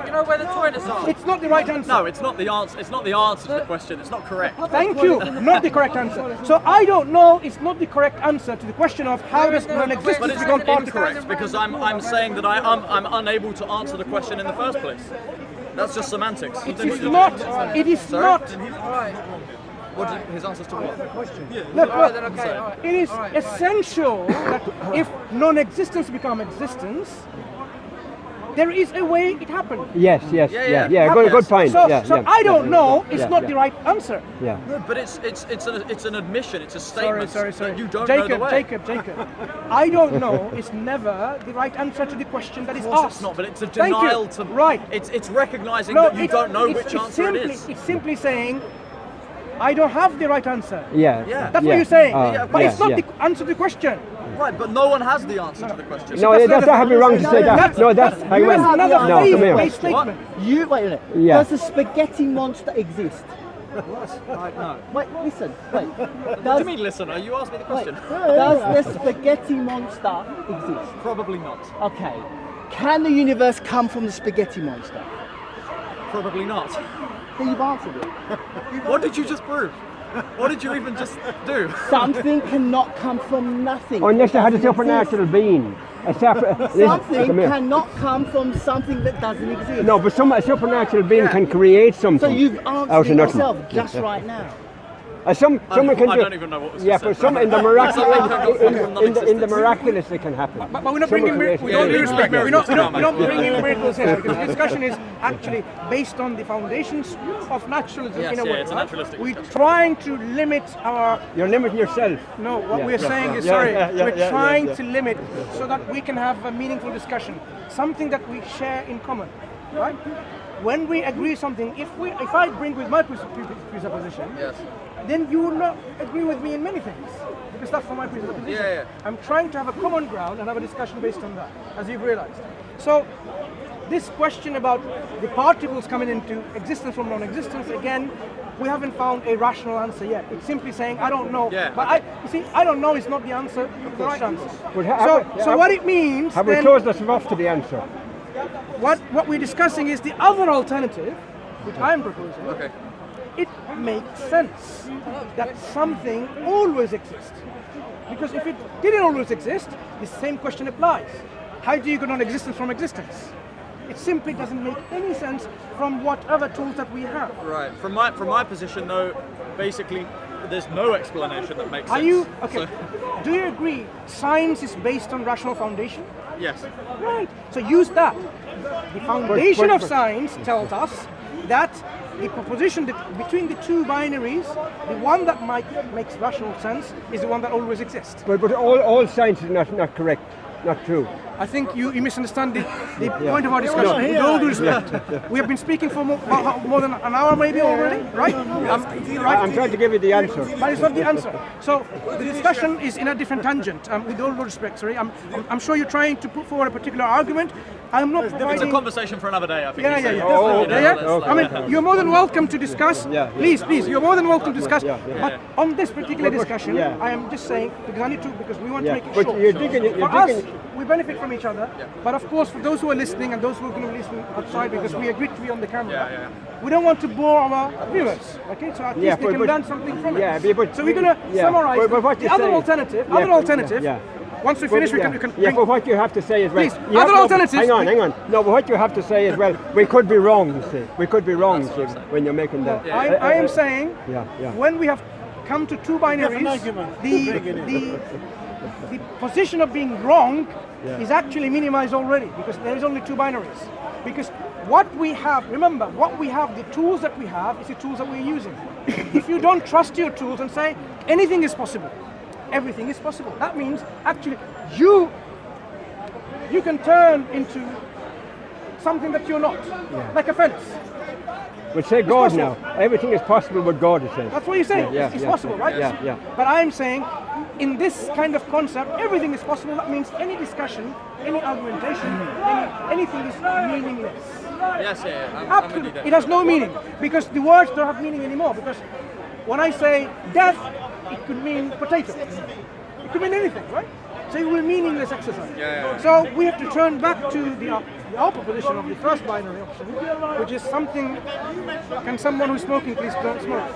Speaker 6: You know where the toilets are?
Speaker 1: It's not the right answer.
Speaker 2: No, it's not the answer. It's not the answer to the question. It's not correct.
Speaker 1: Thank you. Not the correct answer. So I don't know is not the correct answer to the question of how does
Speaker 2: But
Speaker 1: non-existence
Speaker 2: it's
Speaker 1: become part of
Speaker 2: incorrect because I'm saying that I'm unable to answer the question in the first place. That's just semantics.
Speaker 1: It is not. It is not.
Speaker 2: What his answers to what?
Speaker 1: Look, it is essential that if non-existence become existence, there is a way it happened.
Speaker 10: Yes. Good point.
Speaker 1: So,
Speaker 10: So
Speaker 1: I don't know is not the right answer.
Speaker 10: Yeah.
Speaker 2: No, but it's an admission. It's a statement.
Speaker 1: Sorry.
Speaker 2: That you don't know the way.
Speaker 1: Jacob. I don't know is never the right answer to the question that is
Speaker 2: Of course
Speaker 1: asked.
Speaker 2: it's not, but it's a
Speaker 1: Thank you.
Speaker 2: denial to.
Speaker 1: Right.
Speaker 2: It's recognizing that you don't know which answer it is.
Speaker 1: It's simply saying, I don't have the right answer.
Speaker 2: Yeah.
Speaker 1: That's what you're saying. But it's not
Speaker 10: yeah.
Speaker 1: the answer to the question.
Speaker 2: Right, but no one has the answer to the question.
Speaker 10: No, that would be wrong to say that.
Speaker 1: That's another faith-based statement.
Speaker 5: You wait a minute.
Speaker 10: Yeah.
Speaker 5: Does the spaghetti monster exist?
Speaker 2: No.
Speaker 5: Wait, listen. Wait.
Speaker 2: What do you mean, listener? You asked me the question.
Speaker 5: Does the spaghetti monster exist?
Speaker 2: Probably not.
Speaker 5: Okay. Can the universe come from the spaghetti monster?
Speaker 2: Probably not.
Speaker 5: Then you've answered it.
Speaker 2: What did you just prove? What did you even just do?
Speaker 5: Something cannot come from nothing.
Speaker 10: Unless they had a supernatural being.
Speaker 5: Something cannot come from something that doesn't exist.
Speaker 10: No, but a supernatural being can create something.
Speaker 5: So you've
Speaker 10: out
Speaker 5: answered
Speaker 10: of
Speaker 5: it
Speaker 10: nothing.
Speaker 5: yourself just right now.
Speaker 10: Someone can
Speaker 2: I
Speaker 10: do.
Speaker 2: don't even know what was
Speaker 10: Yeah,
Speaker 2: said.
Speaker 10: but some in the miraculous it can happen.
Speaker 1: But we're not bringing with all due respect. We're not bringing miracles here because the discussion is actually based on the foundations of naturalism in a way.
Speaker 2: It's a naturalistic
Speaker 1: We're
Speaker 2: discussion.
Speaker 1: trying to limit our.
Speaker 10: You're limiting yourself.
Speaker 1: No, what we're saying is we're trying to limit so that we can have a meaningful discussion, something that we share in common, right? When we agree something, if I bring with my presupposition, then you will not agree with me in many things because that's for my presupposition. I'm trying to have a common ground and have a discussion based on that, as you've realized. So this question about the particles coming into existence from non-existence, again, we haven't found a rational answer yet. It's simply saying, I don't know. But you see, I don't know is not the answer, the right answer. So what it means...
Speaker 10: Have we closed us off to the answer?
Speaker 1: What we're discussing is the other alternative, which I'm proposing.
Speaker 2: Okay.
Speaker 1: It makes sense that something always exists. Because if it didn't always exist, the same question applies. How do you get non-existence from existence? It simply doesn't make any sense from whatever tools that we have.
Speaker 2: Right. From my position, though, basically, there's no explanation that makes sense.
Speaker 1: Are you okay? So, do you agree science is based on rational foundation?
Speaker 2: Yes.
Speaker 1: Right. So use that. The foundation of science tells us that the proposition that between the two binaries, the one that makes rational sense is the one that always exists.
Speaker 10: But all science is not correct, not true.
Speaker 1: I think you misunderstand the point of our discussion. With all due respect, we have been speaking for more than an hour maybe already, right?
Speaker 10: I'm trying to give you the answer.
Speaker 1: But it's not the answer. So the discussion is in a different tangent. With all due respect, sorry. I'm sure you're trying to put forward a particular argument. I'm not providing...
Speaker 2: It's a conversation for another day, I think.
Speaker 1: I mean, you're more than welcome to discuss. Please, you're more than welcome to discuss. But on this particular discussion, I am just saying, because we want to make it short. For us, we benefit from each other. But of course, for those who are listening and those who are going to be listening outside, because we agreed to be on the camera, we don't want to bore our viewers. Okay, so at least they can learn something from it. So we're going to summarize the other alternative. Once we finish, we can
Speaker 10: but what you have to say is, well...
Speaker 1: Please, other alternatives...
Speaker 10: Hang on. No, but what you have to say is, well, we could be wrong, you see. We could be wrong, you see, when you're making that.
Speaker 1: I am saying, when we have come to two binaries, the position of being wrong is actually minimized already, because there is only two binaries. Because what we have, remember, the tools that we have is the tools that we're using. If you don't trust your tools and say, anything is possible, everything is possible. That means actually you can turn into something that you're not, like a fence.
Speaker 10: But say God now. Everything is possible with God, it says.
Speaker 1: That's what you're saying. It's possible, right?
Speaker 10: Yeah.
Speaker 1: But I'm saying, in this kind of concept, everything is possible. That means any discussion, any argumentation, anything is meaningless.
Speaker 2: Absolutely.
Speaker 1: It has no meaning because the words don't have meaning anymore. Because when I say death, it could mean potato. It could mean anything, right? So it will be meaningless exercise. So we have to turn back to the proposition of the first binary option, which is something. Can someone who's smoking please don't smoke?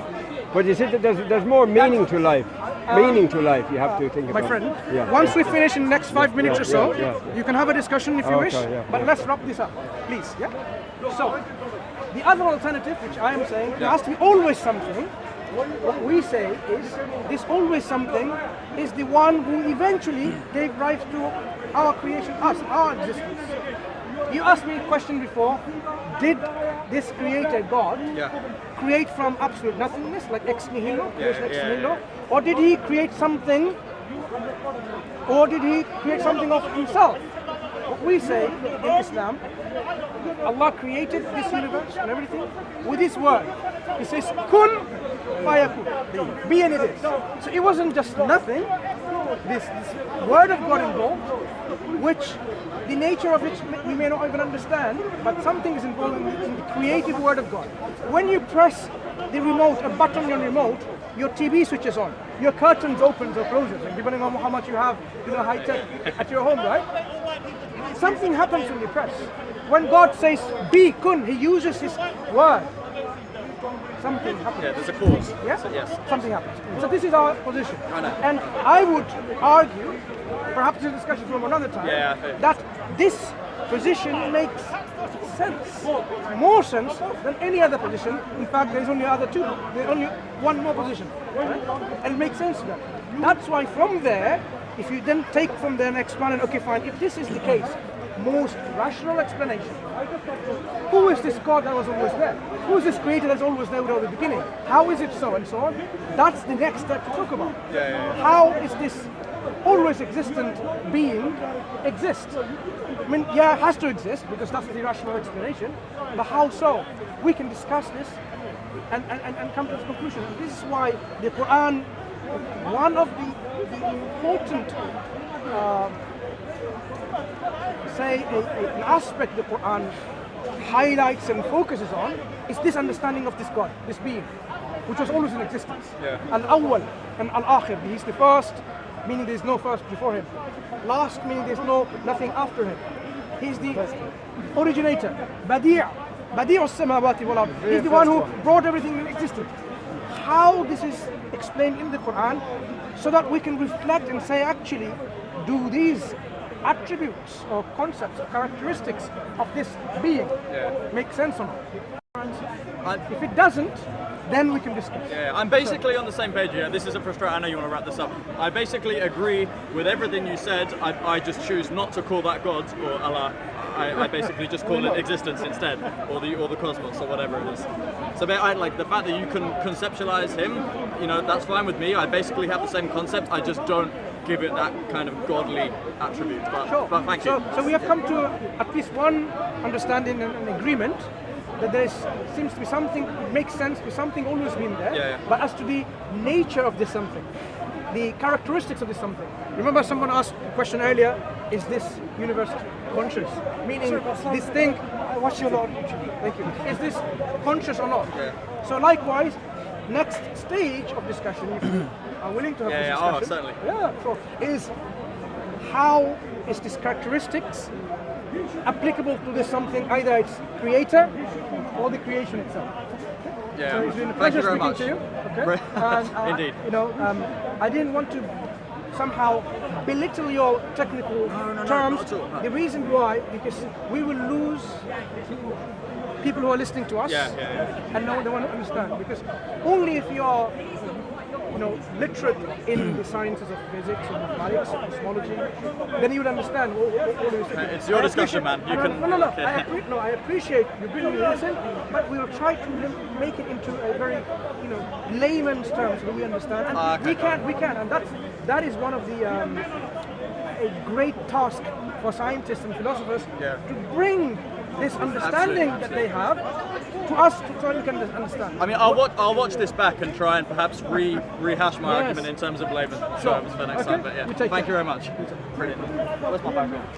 Speaker 10: But you see that there's more meaning to life. Meaning to life, you have to think about.
Speaker 1: My friend, once we finish in the next 5 minutes or so, you can have a discussion if you wish, but let's wrap this up, please. So, the other alternative, which I am saying, there has to be always something. What we say is, this always something is the one who eventually gave rise to our creation, our existence. You asked me a question before, did this creator God create from absolute nothingness, like ex nihilo, or did he create something, or did he create something of himself? What we say in Islam, Allah created this universe and everything with his word. He says, kun fayakun, be and it is. So it wasn't just nothing, this word of God involved, which the nature of which we may not even understand, but something is involved in the creative word of God. When you press the remote, a button on your remote, your TV switches on, your curtains opens or closes, and depending on how much you have, high tech at your home, right? Something happens when you press. When God says be kun, he uses his word. something happens.
Speaker 2: Yeah, there's a cause.
Speaker 1: Yeah?
Speaker 2: So, yes.
Speaker 1: Something happens. So this is our position.
Speaker 2: I know.
Speaker 1: And I would argue, perhaps in a discussion from another time, that this position makes sense, more sense than any other position. In fact, there's only there's only one more position, right? And it makes sense to them. That's why from there, if you then take from there and expand it, okay, fine, if this is the case, most rational explanation. Who is this God that was always there? Who is this creator that's always there without the beginning? How is it so, and so on? That's the next step to talk about. How is this always existent being exist? I mean, yeah, it has to exist because that's the rational explanation, but how so? We can discuss this and come to this conclusion. And this is why the Quran, one of the important an aspect the Quran highlights and focuses on is this understanding of this God, this being, which was always in existence. Al-Awwal and Al-Akhir. He's the first, meaning there's no first before him. Last, meaning there's nothing after him. He's the originator. Badi' as-samawati wal ard. He's the one who brought everything into existence. How this is explained in the Quran, so that we can reflect and say, actually, do these attributes or concepts or characteristics of this being make sense or not? If it doesn't, then we can discuss.
Speaker 2: Yeah, I'm basically on the same page here. This isn't frustrating. I know you want to wrap this up. I basically agree with everything you said. I just choose not to call that God or Allah. I basically just call it existence instead, or the cosmos, or whatever it is. So I like the fact that you can conceptualize him. You know, that's fine with me. I basically have the same concept. I just don't give it that kind of godly attribute. But thank you.
Speaker 1: So we have come to at least one understanding and an agreement that there seems to be something, it makes sense to something always been there, but as to the nature of this something, the characteristics of this something. Remember someone asked a question earlier, is this universe conscious? Meaning this thing, what's your Lord? Thank you. Is this conscious or not? So likewise, next stage of discussion, if you are willing to have this discussion,
Speaker 2: certainly.
Speaker 1: Sure, is how is this characteristics applicable to this something, either its creator or the creation itself. So it's been a pleasure speaking to you. Okay. And,
Speaker 2: Indeed.
Speaker 1: You know, I didn't want to somehow belittle your technical terms. The reason why, because we will lose people who are listening to us and no one they want to understand. Because only if you are, you know, literate in the sciences of physics or mathematics or cosmology, then you would understand all this.
Speaker 2: It's your discussion, man. You can.
Speaker 1: No. I appreciate you bringing this in, but we will try to make it into a very, you know, layman's terms that we understand. And we can, and that is one of the a great task for scientists and philosophers to bring this understanding that they have to us so we can understand.
Speaker 2: I mean, I'll watch this back and try and perhaps rehash my argument in terms of layman terms for next time. But thank you very much. Brilliant. Where's my background?